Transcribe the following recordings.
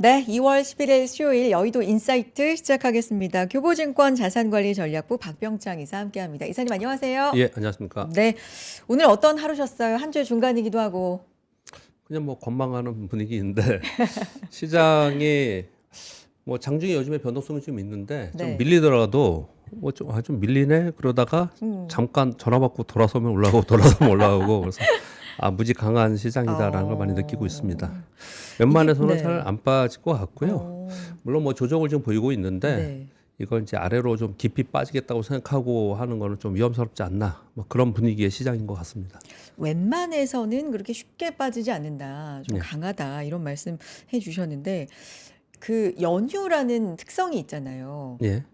네, 2월 11일 수요일 여의도 인사이트 시작하겠습니다. 교보증권 자산관리전략부 박병창 이사 함께합니다. 이사님 안녕하세요. 예, 안녕하십니까. 네, 오늘 어떤 하루셨어요? 한 주의 중간이기도 하고. 그냥 뭐 건망하는 분위기인데 시장이 뭐 장중에 요즘에 변동성이 좀 있는데 좀 네. 밀리더라도 뭐 좀 밀리네 그러다가 음. 잠깐 전화 받고 돌아서면 올라가고 돌아서면 올라가고 그래서 무지 강한 시장이다라는 걸 많이 어. 느끼고 있습니다. 웬만해서는 네. 잘 안 빠질 것 같고요. 어. 물론 뭐 조정을 좀 보이고 있는데 네. 이걸 이제 아래로 좀 깊이 빠지겠다고 생각하고 하는 거는 좀 위험스럽지 않나 뭐 그런 분위기의 시장인 것 같습니다. 웬만해서는 그렇게 쉽게 빠지지 않는다. 좀 네. 강하다. 이런 말씀 해주셨는데 그 연휴라는 특성이 있잖아요. 예.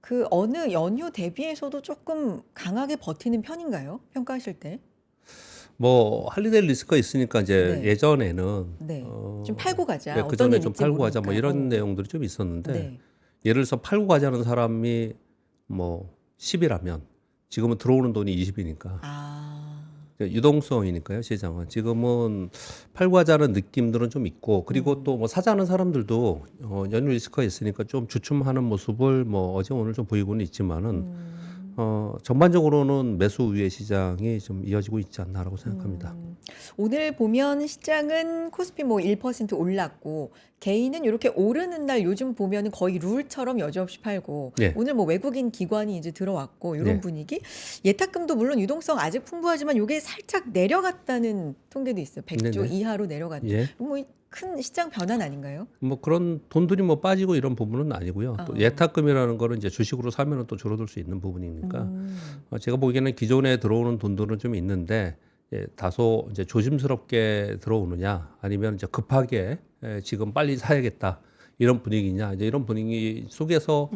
그 어느 연휴 대비해서도 조금 강하게 버티는 편인가요? 평가하실 때? 뭐 할리데이 리스크가 있으니까 이제 네. 예전에는 네. 좀 팔고 가자. 그 어떤 전에 좀 일일지 팔고 가자 뭐 모르니까. 이런 내용들이 좀 있었는데 네. 예를 들어서 팔고 가자는 사람이 뭐 10이라면 지금은 들어오는 돈이 20이니까 아. 유동성이니까요 시장은 지금은 팔고 가자는 느낌들은 좀 있고 그리고 또 뭐 사자는 사람들도 연휴 리스크가 있으니까 좀 주춤하는 모습을 뭐 어제 오늘 좀 보이고는 있지만은 전반적으로는 매수 우위의 시장이 좀 이어지고 있지 않나라고 생각합니다. 오늘 보면 시장은 코스피 뭐 1% 올랐고 개인은 이렇게 오르는 날 요즘 보면은 거의 룰처럼 여지없이 팔고 네. 오늘 뭐 외국인 기관이 이제 들어왔고 이런 네. 분위기. 예탁금도 물론 유동성 아직 풍부하지만 요게 살짝 내려갔다는 통계도 있어요. 100조 네네. 이하로 내려갔다. 예. 뭐 큰 시장 변화는 아닌가요? 뭐 그런 돈들이 뭐 빠지고 이런 부분은 아니고요. 또 어. 예탁금이라는 거는 이제 주식으로 사면은 또 줄어들 수 있는 부분이니까 제가 보기에는 기존에 들어오는 돈들은 좀 있는데 다소 이제 조심스럽게 들어오느냐 아니면 이제 급하게 지금 빨리 사야겠다 이런 분위기냐 이제 이런 분위기 속에서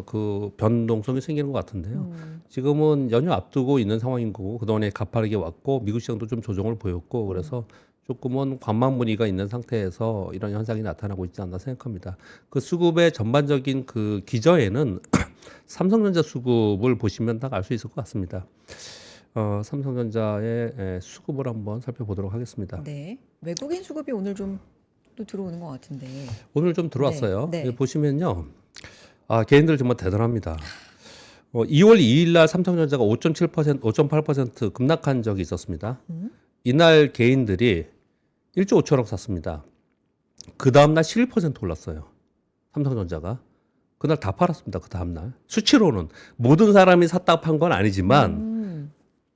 그 변동성이 생기는 것 같은데요. 지금은 연휴 앞두고 있는 상황인 거고 그동안에 가파르게 왔고 미국 시장도 좀 조정을 보였고 그래서 조금은 관망 무늬가 있는 상태에서 이런 현상이 나타나고 있지 않나 생각합니다. 그 수급의 전반적인 그 기저에는 삼성전자 수급을 보시면 딱 알 수 있을 것 같습니다. 삼성전자의 수급을 한번 살펴보도록 하겠습니다. 네. 외국인 수급이 오늘 좀 또 들어오는 것 같은데. 오늘 좀 들어왔어요. 네. 여기 보시면요. 개인들 정말 대단합니다. 2월 2일 날 삼성전자가 5.7%, 5.8% 급락한 적이 있었습니다. 이날 개인들이 1조 5천억 샀습니다. 그 다음날 11% 올랐어요. 삼성전자가. 그날 다 팔았습니다. 그 다음날. 수치로는. 모든 사람이 샀다 판 건 아니지만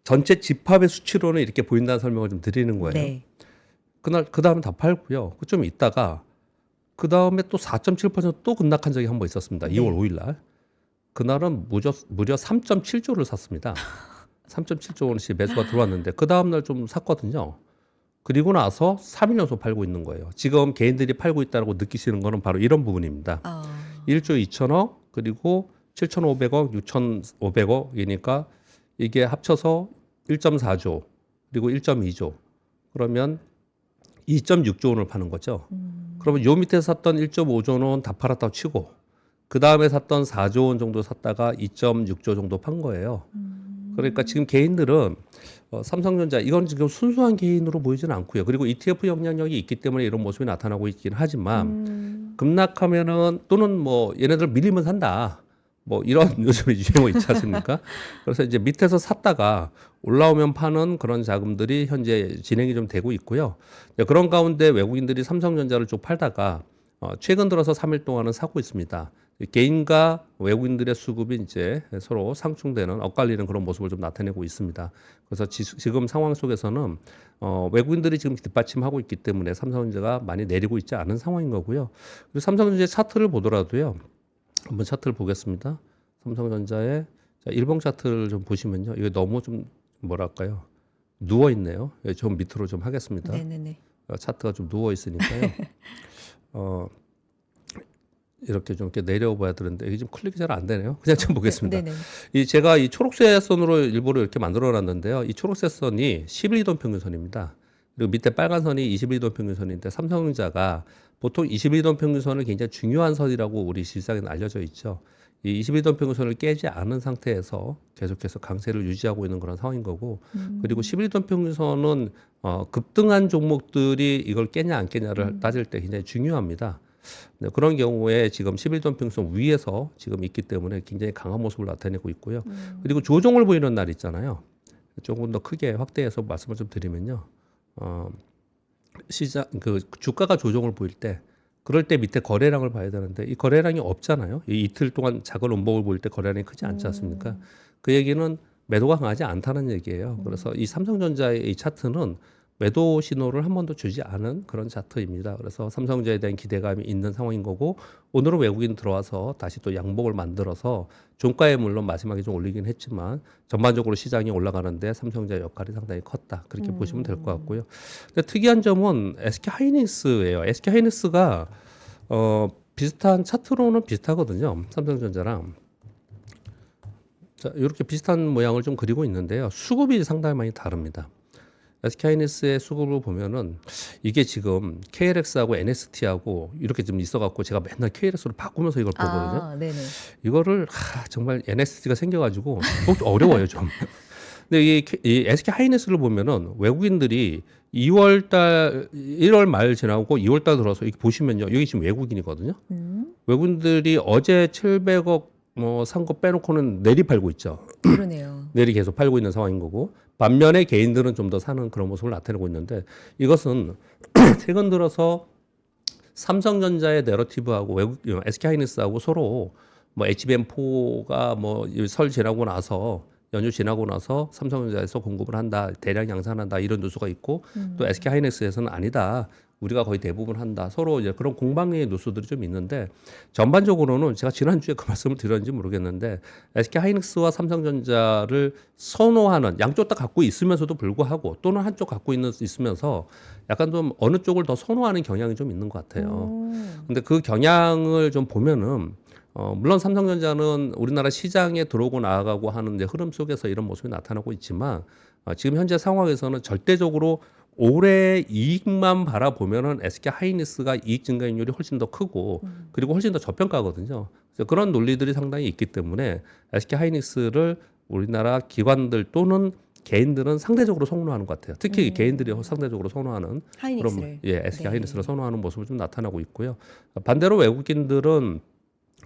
전체 집합의 수치로는 이렇게 보인다는 설명을 좀 드리는 거예요. 네. 그날, 그 다음에 다 팔고요. 좀 있다가 그 다음에 또 4.7%또 급락한 적이 한 번 있었습니다. 네. 2월 5일 날. 그날은 무려 3.7조를 샀습니다. 3.7조 원씩 매수가 들어왔는데 그 다음날 좀 샀거든요. 그리고 나서 3일 연속 팔고 있는 거예요. 지금 개인들이 팔고 있다고 느끼시는 거는 바로 이런 부분입니다. 1조 2천억 그리고 7,500억, 6,500억이니까 이게 합쳐서 1.4조 그리고 1.2조 그러면 2.6조 원을 파는 거죠. 그러면 요 밑에 샀던 1.5조 원 다 팔았다고 치고 그 다음에 샀던 4조 원 정도 샀다가 2.6조 정도 판 거예요. 그러니까 지금 개인들은 삼성전자 이건 지금 순수한 개인으로 보이지는 않고요. 그리고 ETF 영향력이 있기 때문에 이런 모습이 나타나고 있긴 하지만 급락하면은 또는 뭐 얘네들 밀리면 산다. 뭐 이런 요즘에 유행어 있지 않습니까? 그래서 이제 밑에서 샀다가 올라오면 파는 그런 자금들이 현재 진행이 좀 되고 있고요. 그런 가운데 외국인들이 삼성전자를 쭉 팔다가 최근 들어서 3일 동안은 사고 있습니다. 개인과 외국인들의 수급이 이제 서로 상충되는 엇갈리는 그런 모습을 좀 나타내고 있습니다. 그래서 지금 상황 속에서는 외국인들이 지금 뒷받침하고 있기 때문에 삼성전자가 많이 내리고 있지 않은 상황인 거고요. 그리고 삼성전자의 차트를 보더라도요. 한번 차트를 보겠습니다. 삼성전자의 일봉 차트를 좀 보시면요. 이게 너무 좀 뭐랄까요? 누워 있네요. 좀 밑으로 좀 하겠습니다. 네네네. 차트가 좀 누워 있으니까요. 이렇게 좀 이렇게 내려봐야 되는데 이게 좀 클릭이 잘 안 되네요. 그냥 좀 보겠습니다. 제가 이 초록색 선으로 일부러 이렇게 만들어놨는데요. 이 초록색 선이 11돈 평균선입니다. 그리고 밑에 빨간 선이 21돈 평균선인데 삼성전자가 보통 21돈 평균선을 굉장히 중요한 선이라고 우리 시장에는 알려져 있죠. 이 21돈 평균선을 깨지 않은 상태에서 계속해서 강세를 유지하고 있는 그런 상황인 거고 그리고 11돈 평균선은 급등한 종목들이 이걸 깨냐 안 깨냐를 따질 때 굉장히 중요합니다. 네, 그런 경우에 지금 11돈 평선 위에서 지금 있기 때문에 굉장히 강한 모습을 나타내고 있고요. 그리고 조정을 보이는 날 있잖아요. 조금 더 크게 확대해서 말씀을 좀 드리면요. 시장 그 주가가 조정을 보일 때 그럴 때 밑에 거래량을 봐야 되는데 이 거래량이 없잖아요. 이 이틀 동안 작은 음봉을 보일 때 거래량이 크지 않지 않습니까? 그 얘기는 매도가 강하지 않다는 얘기예요. 그래서 이 삼성전자의 이 차트는 매도 신호를 한 번도 주지 않은 그런 차트입니다. 그래서 삼성전자에 대한 기대감이 있는 상황인 거고 오늘은 외국인 들어와서 다시 또 양봉을 만들어서 종가에 물론 마지막에 좀 올리긴 했지만 전반적으로 시장이 올라가는데 삼성전자 역할이 상당히 컸다. 그렇게 보시면 될 것 같고요. 근데 특이한 점은 SK 하이닉스예요. SK 하이닉스가 비슷한 차트로는 비슷하거든요. 삼성전자랑. 자, 이렇게 비슷한 모양을 좀 그리고 있는데요. 수급이 상당히 많이 다릅니다. SK하이닉스의 수급을 보면은 이게 지금 KLX하고 NST하고 이렇게 좀 있어갖고 제가 맨날 KLX로 바꾸면서 이걸 보거든요. 아, 네네. 이거를 정말 NST가 생겨가지고 어려워요 좀. 근데 이 SK하이닉스를 보면은 외국인들이 1월 말 지나고 2월 달 들어서 이렇게 보시면요. 여기 지금 외국인이거든요. 외국인들이 어제 700억 산 거 빼놓고는 내리 팔고 있죠. 그러네요. 내리 계속 팔고 있는 상황인 거고 반면에 개인들은 좀 더 사는 그런 모습을 나타내고 있는데 이것은 최근 들어서 삼성전자의 내러티브하고 외국 SK하이닉스하고 서로 뭐 HBM4가 뭐 설 지나고 나서 연휴 지나고 나서 삼성전자에서 공급을 한다, 대량 양산한다 이런 뉴스가 있고 또 SK하이닉스에서는 아니다. 우리가 거의 대부분 한다. 서로 이제 그런 공방의 뉴스들이 좀 있는데 전반적으로는 제가 지난주에 그 말씀을 드렸는지 모르겠는데 SK 하이닉스와 삼성전자를 선호하는 양쪽 다 갖고 있으면서도 불구하고 또는 한쪽 갖고 있으면서 약간 좀 어느 쪽을 더 선호하는 경향이 좀 있는 것 같아요. 근데 그 경향을 좀 보면은 물론 삼성전자는 우리나라 시장에 들어오고 나아가고 하는 이제 흐름 속에서 이런 모습이 나타나고 있지만 지금 현재 상황에서는 절대적으로 올해 이익만 바라보면은 SK 하이닉스가 이익 증가율이 훨씬 더 크고 그리고 훨씬 더 저평가거든요. 그래서 그런 논리들이 상당히 있기 때문에 SK 하이닉스를 우리나라 기관들 또는 개인들은 상대적으로 선호하는 것 같아요. 특히 개인들이 상대적으로 선호하는 하이닉스를. 그런 SK 네. 하이닉스를 선호하는 모습을 좀 나타나고 있고요. 반대로 외국인들은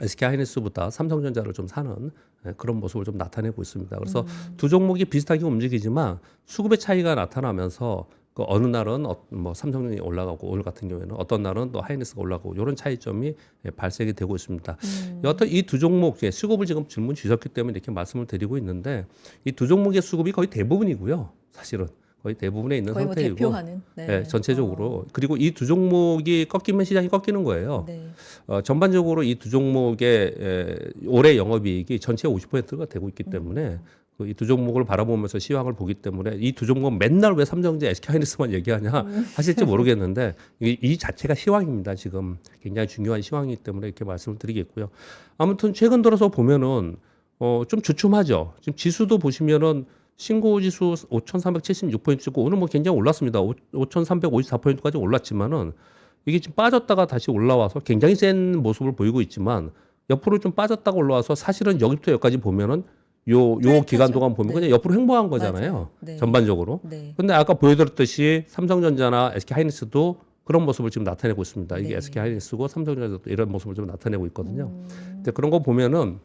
SK 하이닉스보다 삼성전자를 좀 사는 그런 모습을 좀 나타내고 있습니다. 그래서 두 종목이 비슷하게 움직이지만 수급의 차이가 나타나면서 그 어느 날은 뭐 삼성전이 올라가고 오늘 같은 경우에는 어떤 날은 또 하이닉스가 올라가고 이런 차이점이 발생이 되고 있습니다. 여하튼 이 두 종목 수급을 지금 질문 주셨기 때문에 이렇게 말씀을 드리고 있는데 이 두 종목의 수급이 거의 대부분이고요. 사실은 거의 대부분에 있는 거의 뭐 상태이고 대표하는. 네. 네, 전체적으로 그리고 이 두 종목이 꺾이면 시장이 꺾이는 거예요. 네. 전반적으로 이 두 종목의 올해 영업이익이 전체 50%가 되고 있기 때문에 이 두 종목을 바라보면서 시황을 보기 때문에 이 두 종목은 맨날 왜 삼성전자, SK하이닉스만 얘기하냐 하실지 모르겠는데 이 자체가 시황입니다. 지금 굉장히 중요한 시황이기 때문에 이렇게 말씀을 드리겠고요. 아무튼 최근 들어서 보면은 좀 주춤하죠. 지금 지수도 보시면은 신고 지수 5,376포인트 찍고 오늘 뭐 굉장히 올랐습니다. 5,354포인트까지 올랐지만은 이게 지금 빠졌다가 다시 올라와서 굉장히 센 모습을 보이고 있지만 옆으로 좀 빠졌다가 올라와서 사실은 여기부터 여기까지 보면은 요 기간 동안 보면 네. 그냥 옆으로 횡보한 거잖아요. 맞아요. 네. 전반적으로. 네. 근데 아까 보여드렸듯이 삼성전자나 SK하이닉스도 그런 모습을 지금 나타내고 있습니다. 이게 네. SK하이닉스고 삼성전자도 이런 모습을 좀 나타내고 있거든요. 근데 그런 거 보면은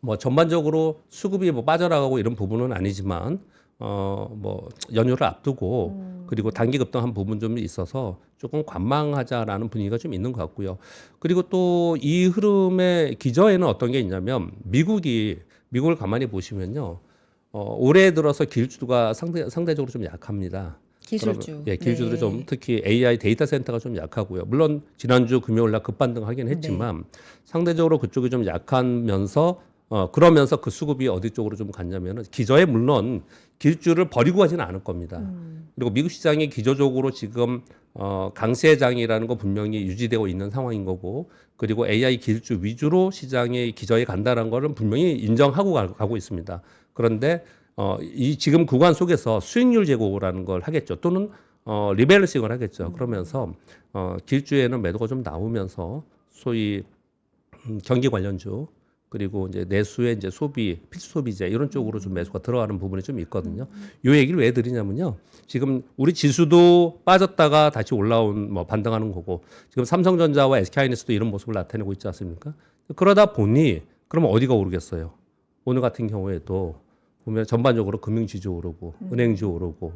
뭐 전반적으로 수급이 뭐 빠져나가고 이런 부분은 아니지만 뭐 연휴를 앞두고 그리고 단기 급등한 부분 좀 있어서 조금 관망하자라는 분위기가 좀 있는 것 같고요. 그리고 또 이 흐름의 기저에는 어떤 게 있냐면 미국을 가만히 보시면요. 올해 들어서 기술주가 상대적으로 좀 약합니다. 기술주. 예, 기술주들이 네. 좀 특히 AI 데이터 센터가 좀 약하고요. 물론 지난주 금요일 날 급반등하긴 했지만 상대적으로 그쪽이 좀 약하면서 그러면서 그 수급이 어디 쪽으로 좀 갔냐면은 기저에 물론 기술주를 버리고 가지는 않을 겁니다. 그리고 미국 시장이 기저적으로 지금 강세장이라는 거 분명히 유지되고 있는 상황인 거고 그리고 AI 기술주 위주로 시장의 기저에 간다는 거는 분명히 인정하고 가고 있습니다. 그런데 이 지금 구간 속에서 수익률 제고라는 걸 하겠죠. 또는 리밸런싱을 하겠죠. 그러면서 기술주에는 매도가 좀 나오면서 소위 경기 관련주 그리고 이제 내수의 이제 소비, 필수 소비재 이런 쪽으로 좀 매수가 들어가는 부분이 좀 있거든요. 요 얘기를 왜 드리냐면요. 지금 우리 지수도 빠졌다가 다시 올라온 뭐 반등하는 거고 지금 삼성전자와 SK하이닉스도 이런 모습을 나타내고 있지 않습니까? 그러다 보니 그러면 어디가 오르겠어요? 오늘 같은 경우에도 보면 전반적으로 금융지주 오르고 은행주 오르고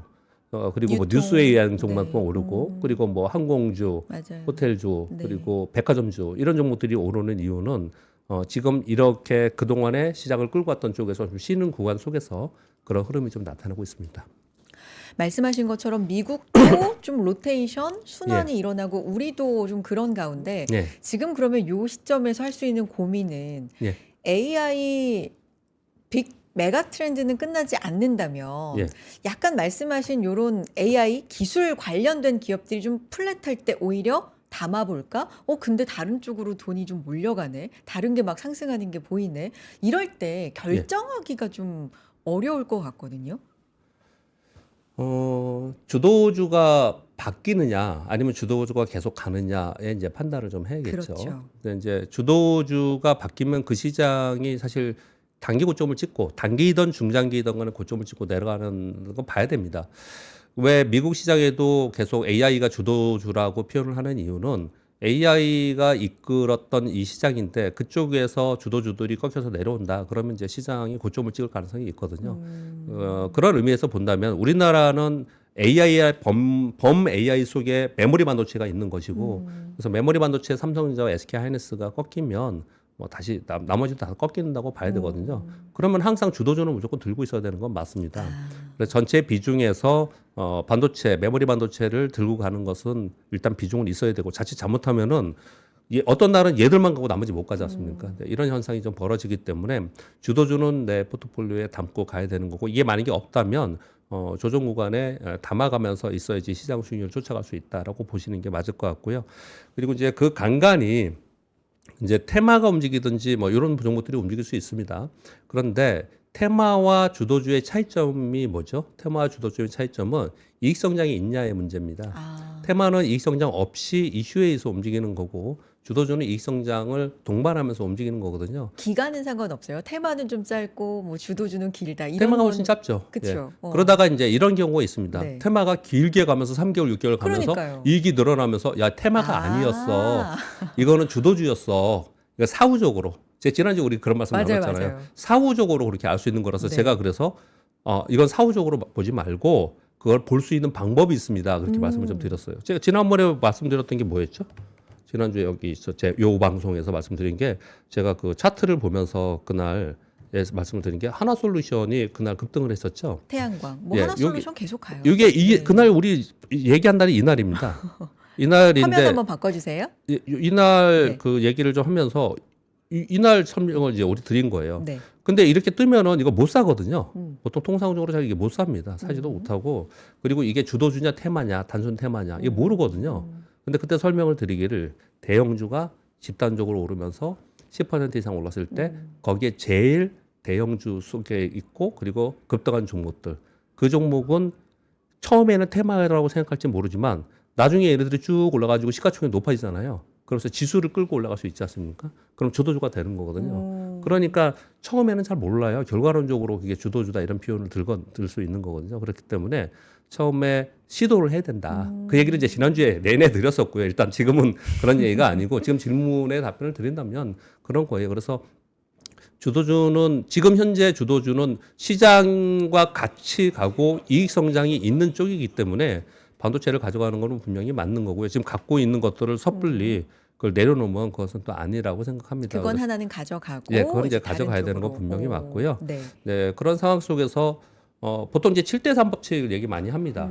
그리고 뭐 유통, 뉴스에 의한 종목만 네. 오르고 그리고 뭐 항공주, 맞아요. 호텔주 네. 그리고 백화점주 이런 종목들이 오르는 이유는 지금 이렇게 그동안에 시장을 끌고 왔던 쪽에서 좀 쉬는 구간 속에서 그런 흐름이 좀 나타나고 있습니다. 말씀하신 것처럼 미국도 좀 로테이션 순환이 일어나고 우리도 좀 그런 가운데 예, 지금 그러면 요 시점에서 할 수 있는 고민은 예, AI 빅 메가 트렌드는 끝나지 않는다면 예. 약간 말씀하신 요런 AI 기술 관련된 기업들이 좀 플랫할 때 오히려 담아볼까? 근데 다른 쪽으로 돈이 좀 몰려가네. 다른 게 막 상승하는 게 보이네. 이럴 때 결정하기가 좀 어려울 것 같거든요. 주도주가 바뀌느냐 아니면 주도주가 계속 가느냐에 이제 판단을 좀 해야겠죠. 그렇죠. 근데 이제 주도주가 바뀌면 그 시장이 사실 단기 고점을 찍고 단기이던 중장기이던 간에 고점을 찍고 내려가는 거 봐야 됩니다. 왜 미국 시장에도 계속 AI가 주도주라고 표현을 하는 이유는 AI가 이끌었던 이 시장인데 그쪽에서 주도주들이 꺾여서 내려온다. 그러면 이제 시장이 고점을 찍을 가능성이 있거든요. 그런 의미에서 본다면 우리나라는 AI 범 AI 속에 메모리 반도체가 있는 것이고 그래서 메모리 반도체 삼성전자와 SK 하이닉스가 꺾이면 뭐 다시 나머지도 다 꺾인다고 봐야 되거든요. 그러면 항상 주도주는 무조건 들고 있어야 되는 건 맞습니다. 그래서 전체 비중에서 반도체, 메모리 반도체를 들고 가는 것은 일단 비중은 있어야 되고 자칫 잘못하면은 어떤 날은 얘들만 가고 나머지 못 가지 않습니까? 이런 현상이 좀 벌어지기 때문에 주도주는 내 포트폴리오에 담고 가야 되는 거고 이게 만약에 없다면 조정 구간에 담아가면서 있어야지 시장 수익률을 쫓아갈 수 있다라고 보시는 게 맞을 것 같고요. 그리고 이제 그 간간이 이제 테마가 움직이든지 뭐 이런 종목들이 움직일 수 있습니다. 그런데 테마와 주도주의 차이점이 뭐죠? 테마와 주도주의 차이점은 이익 성장이 있냐의 문제입니다. 테마는 이익 성장 없이 이슈에 의해서 움직이는 거고 주도주는 이익 성장을 동반하면서 움직이는 거거든요. 기간은 상관없어요. 테마는 좀 짧고 뭐 주도주는 길다. 이런 테마가 건 훨씬 짧죠. 그쵸. 예. 그러다가 이제 이런 경우가 있습니다. 네. 테마가 길게 가면서 3개월, 6개월 가면서 그러니까요. 이익이 늘어나면서 야 테마가 아니었어. 이거는 주도주였어. 그러니까 사후적으로. 제가 지난주에 우리 그런 말씀 맞아요, 나눴잖아요. 맞아요. 사후적으로 그렇게 알 수 있는 거라서 네. 제가 그래서 이건 사후적으로 보지 말고 그걸 볼 수 있는 방법이 있습니다. 그렇게 말씀을 좀 드렸어요. 제가 지난번에 말씀드렸던 게 뭐였죠? 지난주에 여기 요 방송에서 말씀드린 게 제가 그 차트를 보면서 그날 말씀을 드린 게 하나솔루션이 그날 급등을 했었죠. 태양광. 뭐 예, 하나솔루션 계속 가요. 이게 네. 그날 우리 얘기한 날이 이날입니다. 화면 이날인데 한번 바꿔주세요. 이날 네. 그 얘기를 좀 하면서 이날 설명을 이제 우리 드린 거예요. 네. 근데 이렇게 뜨면은 이거 못 사거든요. 음. 보통 통상적으로 잘 이게 못 삽니다. 사지도 못하고 그리고 이게 주도주냐 테마냐 단순 테마냐 이게 모르거든요. 근데 그때 설명을 드리기를 대형주가 집단적으로 오르면서 10% 이상 올랐을 때 거기에 제일 대형주 속에 있고 그리고 급등한 종목들 그 종목은 처음에는 테마라고 생각할지 모르지만 나중에 얘네들이 쭉 올라가지고 시가총액이 높아지잖아요. 그래서 지수를 끌고 올라갈 수 있지 않습니까? 그럼 주도주가 되는 거거든요. 그러니까 처음에는 잘 몰라요. 결과론적으로 그게 주도주다 이런 표현을 들 수 있는 거거든요. 그렇기 때문에 처음에 시도를 해야 된다. 그 얘기를 이제 지난주에 내내 드렸었고요. 일단 지금은 그런 얘기가 아니고 지금 질문에 답변을 드린다면 그런 거예요. 그래서 주도주는 지금 현재 주도주는 시장과 같이 가고 이익 성장이 있는 쪽이기 때문에 반도체를 가져가는 거는 분명히 맞는 거고요. 지금 갖고 있는 것들을 섣불리 그걸 내려놓으면 그것은 또 아니라고 생각합니다. 그건 하나는 가져가고 예, 그건 이제 다른 가져가야 되는 건 쪽으로. 분명히 맞고요. 네. 네, 그런 상황 속에서 보통 이제 7대3 법칙을 얘기 많이 합니다.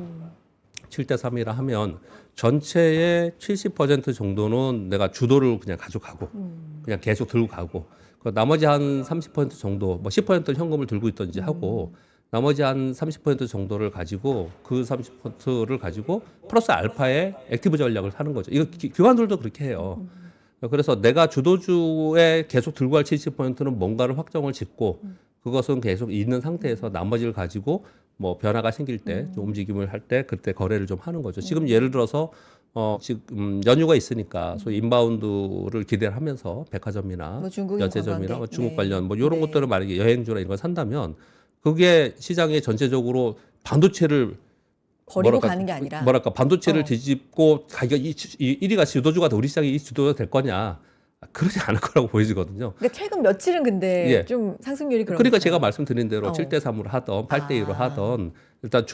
7대3이라 하면 전체의 70% 정도는 내가 주도를 그냥 가져가고 그냥 계속 들고 가고 그 나머지 한 30% 정도 뭐 10%는 현금을 들고 있든지 하고 나머지 한 30% 정도를 가지고 그 30%를 가지고 플러스 알파의 액티브 전략을 하는 거죠. 이거 기관들도 그렇게 해요. 그래서 내가 주도주에 계속 들고 갈 70%는 뭔가를 확정을 짓고 그것은 계속 있는 상태에서 나머지를 가지고 뭐 변화가 생길 때 좀 움직임을 할 때 그때 거래를 좀 하는 거죠. 지금 예를 들어서 지금 연휴가 있으니까 소위 인바운드를 기대를 하면서 백화점이나 뭐 중국인 면세점이나 관광객. 뭐 중국 네. 관련 뭐 이런 네. 것들을 만약에 여행주나 이런 걸 산다면 그게 시장에 전체적으로 반도체를 버리고 가는 게 아니라 반도체를 어. 뒤집고 가격이 1위가 주도주가 우리 시장이 이 주도가 될 거냐? 그러지 않을 거라고 보여지거든요. 그러니까 최근 며칠은 근데 예. 좀 상승률이 그러니까 그러니까 제가 말씀드린 대로 어. 7대 3으로 하던 8대 2로 아. 하던 일단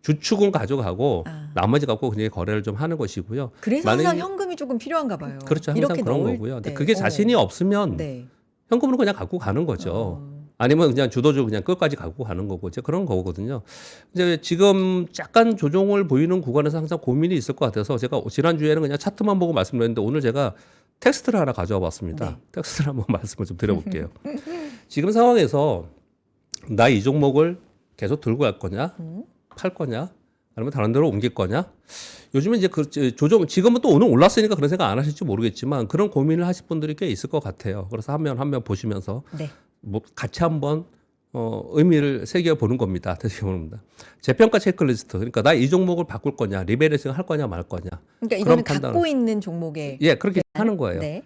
주축은 가져가고 아. 나머지 갖고 그냥 거래를 좀 하는 것이고요. 그래서 만약에- 항상 현금이 조금 필요한가 봐요. 그렇죠. 항상 이렇게 그런 넣을 거고요. 근데 때. 그게 자신이 없으면 네. 현금으로 그냥 갖고 가는 거죠. 어. 아니면 그냥 주도주 그냥 끝까지 갖고 가는 거고 이제 그런 거거든요. 이제 지금 약간 조정을 보이는 구간에서 항상 고민이 있을 것 같아서 제가 지난주에는 그냥 차트만 보고 말씀드렸는데 오늘 제가 텍스트를 하나 가져와 봤습니다. 네. 텍스트를 한번 말씀을 좀 드려볼게요. 지금 상황에서 나 이 종목을 계속 들고 갈 거냐, 팔 거냐, 아니면 다른 데로 옮길 거냐. 요즘에 이제 그 조정 지금은 또 오늘 올랐으니까 그런 생각 안 하실지 모르겠지만 그런 고민을 하실 분들이 꽤 있을 것 같아요. 그래서 한 면 보시면서 네. 뭐 같이 한번 의미를 새겨 보는 겁니다. 재평가 체크리스트. 그러니까 나 이 종목을 바꿀 거냐, 리밸런싱 할 거냐 말 거냐. 그러니까 그런 이거는 갖고 있는 종목에 예, 그렇게 하는 거예요. 네.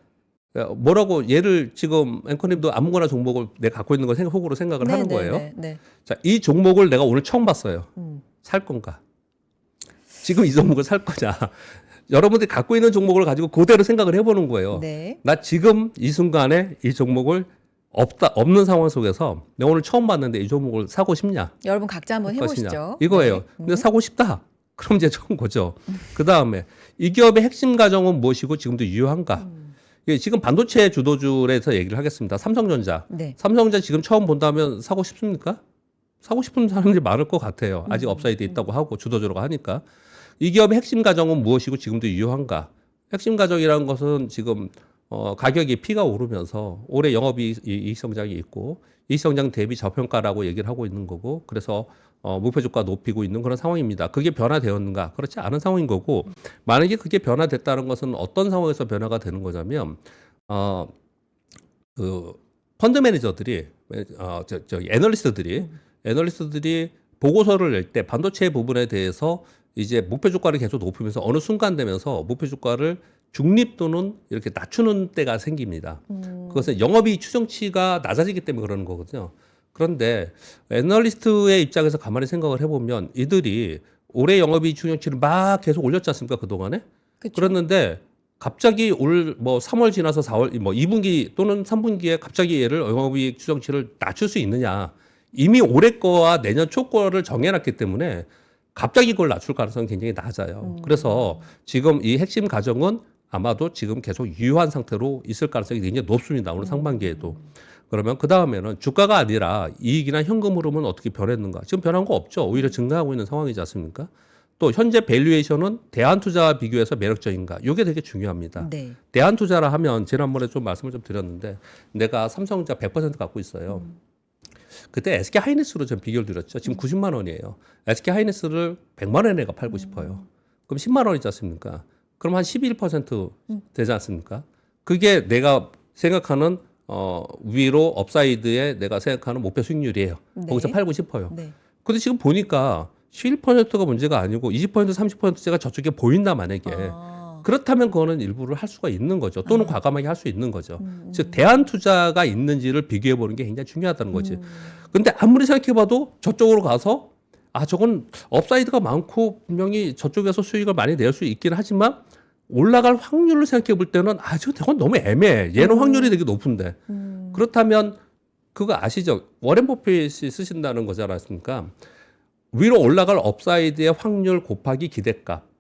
뭐라고 얘를 지금 앵커님도 아무거나 종목을 내가 갖고 있는 걸 속으로 생각을 하는 거예요. 네. 자, 이 종목을 내가 오늘 처음 봤어요. 음. 살 건가? 지금 이 종목을 살 거냐? 여러분들이 갖고 있는 종목을 가지고 그대로 생각을 해보는 거예요. 네. 나 지금 이 순간에 이 종목을 없는 상황 속에서 내가 오늘 처음 봤는데 이 종목을 사고 싶냐? 여러분 각자 한번 것이냐? 해보시죠. 이거예요. 네. 근데 사고 싶다. 그럼 이제 좋은 거죠. 그 다음에 이 기업의 핵심 가정은 무엇이고 지금도 유효한가? 예, 지금 반도체 주도주에서 얘기를 하겠습니다. 삼성전자. 네. 삼성전자 지금 처음 본다면 사고 싶습니까? 사고 싶은 사람들이 많을 것 같아요. 아직 업사이드 있다고 하고 주도주라고 하니까. 이 기업의 핵심 가정은 무엇이고 지금도 유효한가? 핵심 가정이라는 것은 지금 가격이 피가 오르면서 올해 영업이익 성장이 있고 이익 성장 대비 저평가라고 얘기를 하고 있는 거고 그래서 목표 주가 높이고 있는 그런 상황입니다. 그게 변화되었는가? 그렇지 않은 상황인 거고 만약에 그게 변화됐다는 것은 어떤 상황에서 변화가 되는 거냐면 그 펀드 매니저들이 애널리스트들이 보고서를 낼 때 반도체 부분에 대해서 이제 목표 주가를 계속 높이면서 어느 순간 되면서 목표 주가를 중립 또는 이렇게 낮추는 때가 생깁니다. 그것은 영업이익 추정치가 낮아지기 때문에 그러는 거거든요. 그런데 애널리스트의 입장에서 가만히 생각을 해보면 이들이 올해 영업이익 추정치를 막 계속 올렸지 않습니까? 그동안에? 그쵸. 그랬는데 갑자기 올 뭐 3월 지나서 4월 뭐 2분기 또는 3분기에 갑자기 얘를 영업이익 추정치를 낮출 수 있느냐? 이미 올해 거와 내년 초 거를 정해놨기 때문에 갑자기 그걸 낮출 가능성이 굉장히 낮아요. 그래서 지금 이 핵심 가정은 아마도 지금 계속 유효한 상태로 있을 가능성이 굉장히 높습니다. 오늘 상반기에도. 그러면 그 다음에는 주가가 아니라 이익이나 현금 흐름은 어떻게 변했는가? 지금 변한 거 없죠. 오히려 증가하고 있는 상황이지 않습니까? 또 현재 밸류에이션은 대한투자와 비교해서 매력적인가? 이게 되게 중요합니다. 네. 대한투자라 하면 지난번에 좀 말씀을 좀 드렸는데 내가 삼성전자 100% 갖고 있어요. 그때 SK 하이닉스로 좀 비교를 드렸죠. 지금 90만 원이에요. SK 하이닉스를 100만 원에 내가 팔고 싶어요. 그럼 10만 원이지 않습니까? 그럼 한 11% 되지 않습니까? 그게 내가 생각하는 위로 업사이드에 내가 생각하는 목표 수익률이에요. 네. 거기서 팔고 싶어요. 네. 근데 지금 보니까 11%가 문제가 아니고 20% 30%가 저쪽에 보인다 만약에 그렇다면 그거는 일부를 할 수가 있는 거죠. 또는 과감하게 할 수 있는 거죠. 즉 대안 투자가 있는지를 비교해 보는 게 굉장히 중요하다는 거지. 근데 아무리 생각해 봐도 저쪽으로 가서 저건 업사이드가 많고 분명히 저쪽에서 수익을 많이 낼 수 있긴 하지만 올라갈 확률을 생각해 볼 때는 저건 너무 애매해. 얘는 확률이 되게 높은데. 그렇다면 그거 아시죠? 워렌 버핏이 쓰신다는 거지 않습니까? 위로 올라갈 업사이드의 확률 곱하기 기대값.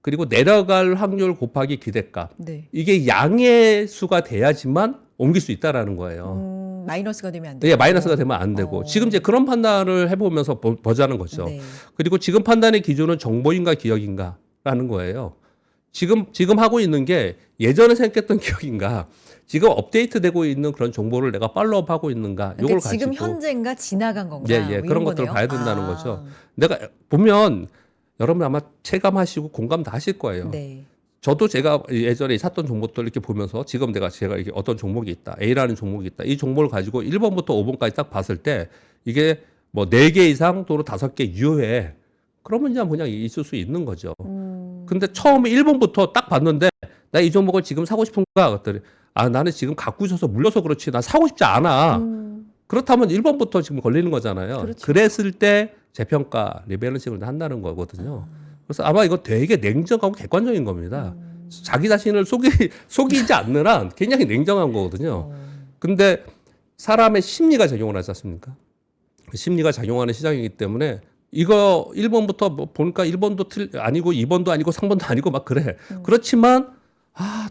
그리고 내려갈 확률 곱하기 기대값. 네. 이게 양의 수가 돼야지만 옮길 수 있다라는 거예요. 마이너스가 되면 안 돼요. 네, 마이너스가 되면 안 되고. 지금 이제 그런 판단을 해보면서 보자는 거죠. 네. 그리고 지금 판단의 기준은 정보인가 기억인가라는 거예요. 지금 하고 있는 게 예전에 생각했던 기억인가, 지금 업데이트되고 있는 그런 정보를 내가 팔로우하고 있는가, 그러니까 요걸 지금 가지고 현재인가 지나간 건가? 예, 뭐 그런 이런 것들을 거네요. 봐야 된다는 거죠. 내가 보면 여러분 아마 체감하시고 공감 다 하실 거예요. 네. 저도 제가 예전에 샀던 종목들 이렇게 보면서 지금 제가 이렇게 어떤 종목이 있다, A라는 종목이 있다, 이 종목을 가지고 1번부터 5번까지 딱 봤을 때 이게 뭐 4개 이상 또는 5개 유효해. 그러면 그냥 있을 수 있는 거죠. 근데 처음에 1번부터 딱 봤는데 나 이 종목을 지금 사고 싶은가? 그랬더니 나는 지금 갖고 있어서 물려서 그렇지 나 사고 싶지 않아. 그렇다면 1번부터 지금 걸리는 거잖아요. 그렇죠. 그랬을 때 재평가, 리밸런싱을 한다는 거거든요. 그래서 아마 이거 되게 냉정하고 객관적인 겁니다. 자기 자신을 속이지 않는 한 굉장히 냉정한 거거든요. 근데 사람의 심리가 작용을 하지 않습니까? 심리가 작용하는 시장이기 때문에 이거 1번부터 뭐 보니까 1번도 아니고 2번도 아니고 3번도 아니고 막 그래. 그렇지만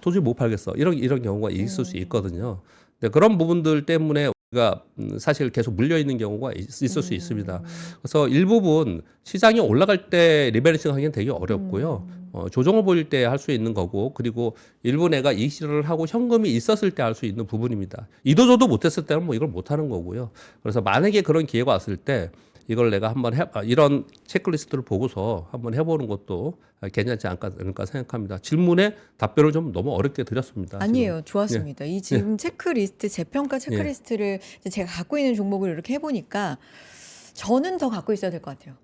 도저히 못 팔겠어. 이런 경우가 있을 수 있거든요. 근데 그런 부분들 때문에 우리가 사실 계속 물려 있는 경우가 있을 수 있습니다. 그래서 일부분 시장이 올라갈 때 리밸런싱 하기는 되게 어렵고요. 조정을 보일 때 할 수 있는 거고, 그리고 일부 내가 이익 실현을 하고 현금이 있었을 때 할 수 있는 부분입니다. 이도저도 못했을 때는 뭐 이걸 못 하는 거고요. 그래서 만약에 그런 기회가 왔을 때 이걸 내가 한번 이런 체크리스트를 보고서 한번 해보는 것도 괜찮지 않을까 생각합니다. 질문에 답변을 좀 너무 어렵게 드렸습니다. 아니에요. 지금. 좋았습니다. 이 지금 체크리스트, 재평가 체크리스트를 이제 제가 갖고 있는 종목을 이렇게 해보니까 저는 더 갖고 있어야 될 것 같아요.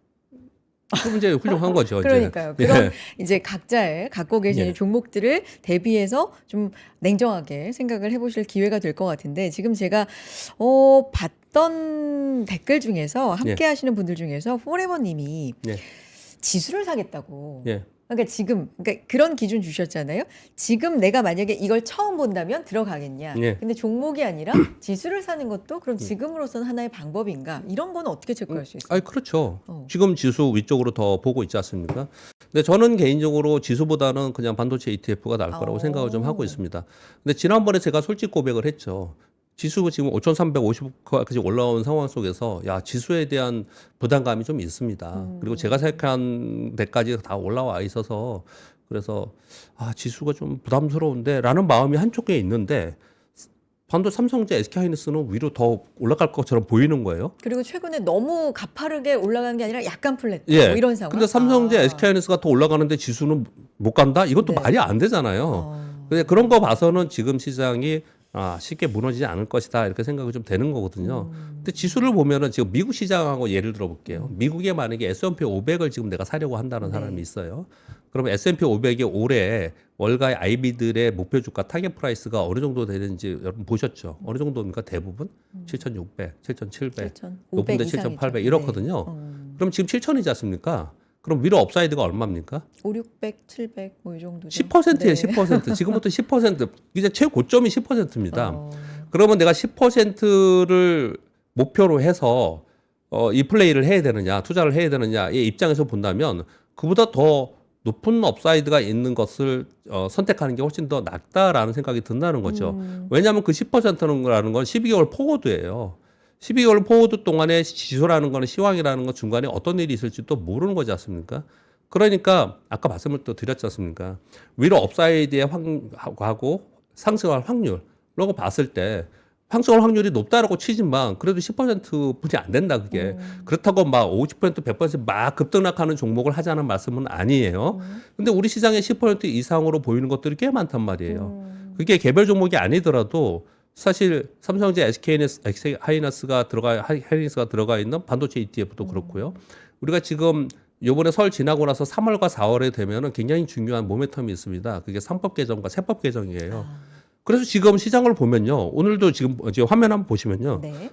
그럼 이제 훌륭한 거죠. 그러니까요. 이제. 그럼 이제 각자의 갖고 계시는 예. 종목들을 대비해서 좀 냉정하게 생각을 해보실 기회가 될 것 같은데 지금 제가 봤던 댓글 중에서 함께 하시는 분들 중에서 포레버님이 예. 지수를 사겠다고. 예. 그러니까 그런 기준 주셨잖아요. 지금 내가 만약에 이걸 처음 본다면 들어가겠냐. 예. 근데 종목이 아니라 지수를 사는 것도 그럼 지금으로서는 하나의 방법인가? 이런 건 어떻게 체크할 수 있어요? 그렇죠. 지금 지수 위쪽으로 더 보고 있지 않습니까? 근데 저는 개인적으로 지수보다는 그냥 반도체 ETF가 나을 거라고 생각을 좀 하고 있습니다. 근데 지난번에 제가 솔직 고백을 했죠. 지수가 지금 5,350까지 올라온 상황 속에서 지수에 대한 부담감이 좀 있습니다. 그리고 제가 생각한 데까지 다 올라와 있어서 그래서 지수가 좀 부담스러운데 라는 마음이 한쪽에 있는데 삼성전자, SK하이닉스는 위로 더 올라갈 것처럼 보이는 거예요. 그리고 최근에 너무 가파르게 올라간 게 아니라 약간 플랫 뭐 이런 상황. 근데 삼성전자, SK하이닉스가 더 올라가는데 지수는 못 간다? 이것도 말이 안 되잖아요. 근데 그런 거 봐서는 지금 시장이 쉽게 무너지지 않을 것이다 이렇게 생각이 좀 되는 거거든요. 근데 지수를 보면은 지금 미국 시장하고 예를 들어 볼게요. 미국에 만약에 S&P 500을 지금 내가 사려고 한다는 사람이 있어요. 그러면 S&P 500이 올해 월가의 IB들의 목표 주가 타겟 프라이스가 어느 정도 되는지 여러분 보셨죠? 어느 정도입니까? 대부분 7,600, 7,700, 높은 데 7,800 이렇거든요. 그럼 지금 7,000이지 않습니까? 그럼 위로 업사이드가 얼마입니까? 5, 600, 700 뭐 이 정도죠. 10%예요, 10%. 지금부터 10%. 이제 최고점이 10%입니다. 그러면 내가 10%를 목표로 해서 이 플레이를 해야 되느냐, 투자를 해야 되느냐의 입장에서 본다면 그보다 더 높은 업사이드가 있는 것을 선택하는 게 훨씬 더 낫다라는 생각이 든다는 거죠. 왜냐하면 그 10%라는 건 12개월 포워드예요. 12개월 포워드 동안에 지수라는 거는 시황이라는 건 중간에 어떤 일이 있을지 또 모르는 거지 않습니까? 그러니까 아까 말씀을 또 드렸지 않습니까? 위로 업사이드에 하고 상승할 확률라고 봤을 때 상승할 확률이 높다라고 치지만 그래도 10%뿐이 안 된다 그게. 그렇다고 막 50%, 100%막 급등락하는 종목을 하자는 말씀은 아니에요. 근데 우리 시장에 10% 이상으로 보이는 것들이 꽤 많단 말이에요. 그게 개별 종목이 아니더라도 사실 삼성전자, SK하이닉스가 들어가 있는 반도체 ETF도 그렇고요. 우리가 지금 요번에 설 지나고 나서 3월과 4월에 되면은 굉장히 중요한 모멘텀이 있습니다. 그게 3법 개정과 세법 개정이에요. 그래서 지금 시장을 보면요. 오늘도 지금 화면 한번 보시면요. 네.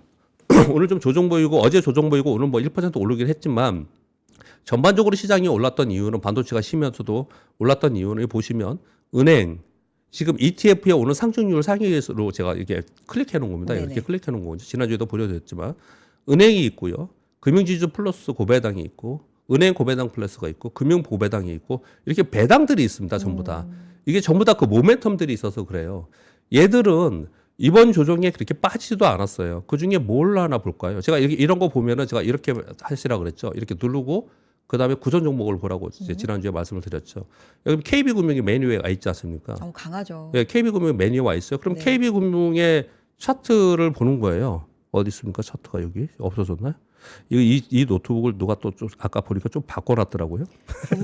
오늘 좀 조정 보이고 어제 조정 보이고 오늘 뭐 1% 오르긴 했지만 전반적으로 시장이 올랐던 이유는 반도체가 쉬면서도 올랐던 이유는 보시면 은행 지금 ETF에 오는 상승률 상위로 제가 이렇게 클릭해 놓은 겁니다. 네네. 이렇게 클릭해 놓은 거죠. 지난주에도 보여드렸지만 은행이 있고요. 금융지주 플러스 고배당이 있고 은행 고배당 플러스가 있고 금융 고배당이 있고 이렇게 배당들이 있습니다. 전부 다. 이게 전부 다 그 모멘텀들이 있어서 그래요. 얘들은 이번 조정에 그렇게 빠지지도 않았어요. 그중에 뭘 하나 볼까요? 제가 이런 거 보면은 제가 이렇게 하시라 그랬죠. 이렇게 누르고 그다음에 구전 종목을 보라고 이제 지난주에 말씀을 드렸죠. 여기 KB금융이 메뉴에 와 있지 않습니까? 강하죠. 네, KB금융 메뉴에 와 있어요. 그럼 KB금융의 차트를 보는 거예요. 어디 있습니까? 차트가 여기 없어졌나요? 이 노트북을 누가 또 좀 아까 보니까 좀 바꿔놨더라고요.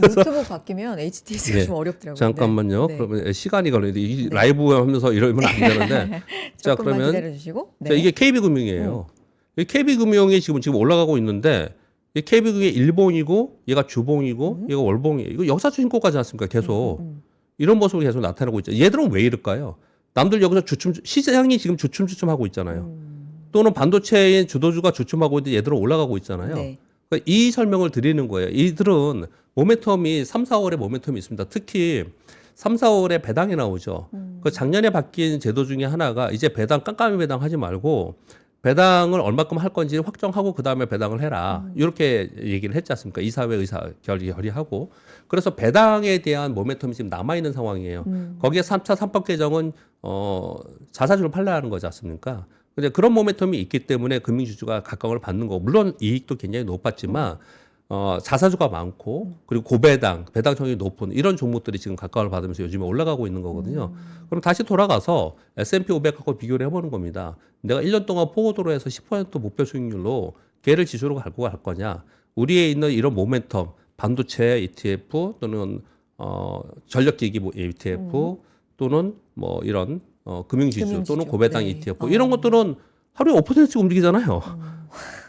노트북 바뀌면 HTS가 네. 좀 어렵더라고요. 잠깐만요. 네. 그러면 시간이 걸리는데 이 라이브 하면서 이러면 안 되는데. 자, 조금만 그러면 기다려주시고. 자, 이게 KB금융이에요. 이 KB금융이 지금 올라가고 있는데 이 KB국의 일봉이고 얘가 주봉이고 얘가 월봉이에요. 이거 역사 주인공까지 않습니까? 계속 이런 모습을 계속 나타나고 있죠. 얘들은 왜 이럴까요? 남들 여기서 시장이 지금 주춤주춤하고 있잖아요. 또는 반도체의 주도주가 주춤하고 있는데 얘들은 올라가고 있잖아요. 네. 그러니까 이 설명을 드리는 거예요. 이들은 모멘텀이 3, 4월에 모멘텀이 있습니다. 특히 3, 4월에 배당이 나오죠. 그 작년에 바뀐 제도 중에 하나가 이제 배당 깜깜이 배당 하지 말고 배당을 얼마큼 할 건지 확정하고 그 다음에 배당을 해라. 이렇게 얘기를 했지 않습니까? 이사회 의사 결의하고. 그래서 배당에 대한 모멘텀이 지금 남아있는 상황이에요. 거기에 3차 3법 개정은 자사주를 팔려야 하는 거지 않습니까? 근데 그런 모멘텀이 있기 때문에 금융주주가 각광을 받는 거고, 물론 이익도 굉장히 높았지만 자사주가 많고 그리고 고배당, 배당성이 높은 이런 종목들이 지금 각광을 받으면서 요즘에 올라가고 있는 거거든요. 그럼 다시 돌아가서 S&P 500하고 비교를 해보는 겁니다. 내가 1년 동안 포고도로 해서 10% 목표 수익률로 걔를 지수로 갈고 갈 거냐. 우리에 있는 이런 모멘텀, 반도체 ETF 또는 전력기기 ETF 또는 뭐 이런 금융지수 또는 고배당 네. ETF 이런 것들은 하루에 5%씩 움직이잖아요.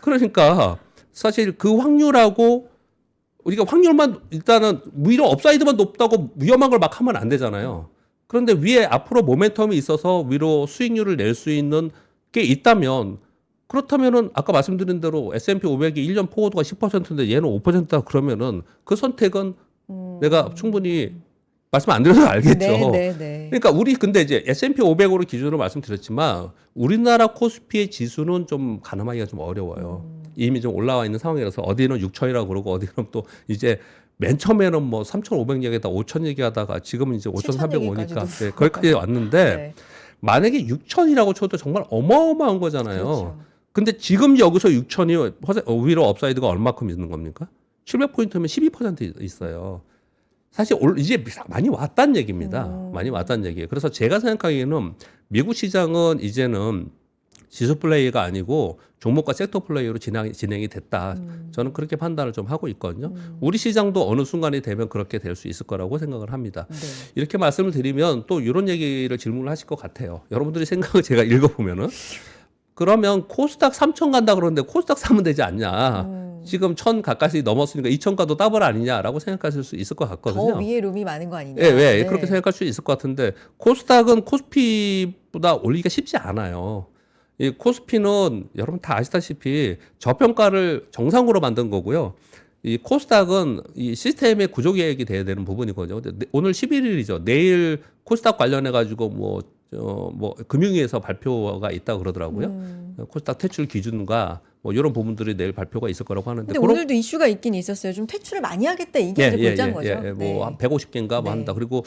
그러니까 사실 그 확률하고 우리가 확률만 일단은 위로 업사이드만 높다고 위험한 걸 막 하면 안 되잖아요. 그런데 위에 앞으로 모멘텀이 있어서 위로 수익률을 낼 수 있는 게 있다면 그렇다면은 아까 말씀드린 대로 S&P 500이 1년 포워드가 10%인데 얘는 5%다 그러면은 그 선택은 내가 충분히 말씀 안 드려도 알겠죠. 네. 그러니까 우리 근데 이제 S&P 500으로 기준으로 말씀드렸지만 우리나라 코스피의 지수는 좀 가늠하기가 좀 어려워요. 이미 좀 올라와 있는 상황이라서 어디는 6천이라고 그러고 어디는 또 이제 맨 처음에는 뭐 3,500 얘기하다 5천 얘기하다가 지금은 이제 5,300 오니까 네, 거기까지 왔는데 네. 만약에 6천이라고 쳐도 정말 어마어마한 거잖아요. 그렇죠. 근데 지금 여기서 6천이 오히려 업사이드가 얼마큼 있는 겁니까? 700포인트면 12% 있어요. 사실 이제 많이 왔다는 얘기입니다. 많이 왔다는 얘기예요. 그래서 제가 생각하기에는 미국 시장은 이제는 지수 플레이가 아니고 종목과 섹터 플레이로 진행이 됐다. 저는 그렇게 판단을 좀 하고 있거든요. 우리 시장도 어느 순간이 되면 그렇게 될 수 있을 거라고 생각을 합니다. 네. 이렇게 말씀을 드리면 또 이런 얘기를 질문을 하실 것 같아요. 여러분들이 생각을 제가 읽어보면은 그러면 코스닥 3천 간다 그러는데 코스닥 사면 되지 않냐. 지금 1,000 가까이 넘었으니까 2천 가도 더블 아니냐라고 생각하실 수 있을 것 같거든요. 더 위에 룸이 많은 거 아니냐. 예, 왜 네. 그렇게 생각할 수 있을 것 같은데 코스닥은 코스피보다 올리기가 쉽지 않아요. 이 코스피는 여러분 다 아시다시피 저평가를 정상으로 만든 거고요. 이 코스닥은 이 시스템의 구조 개혁이 돼야 되는 부분이거든요. 근데 오늘 11일이죠. 내일 코스닥 관련해 가지고 뭐 금융위에서 발표가 있다고 그러더라고요. 코스닥 퇴출 기준과 뭐 이런 부분들이 내일 발표가 있을 거라고 하는데. 근데 오늘도 이슈가 있긴 있었어요. 좀 퇴출을 많이 하겠다 이게 이제 골자인 거죠. 뭐 한 150개인가 뭐 네. 한다. 그리고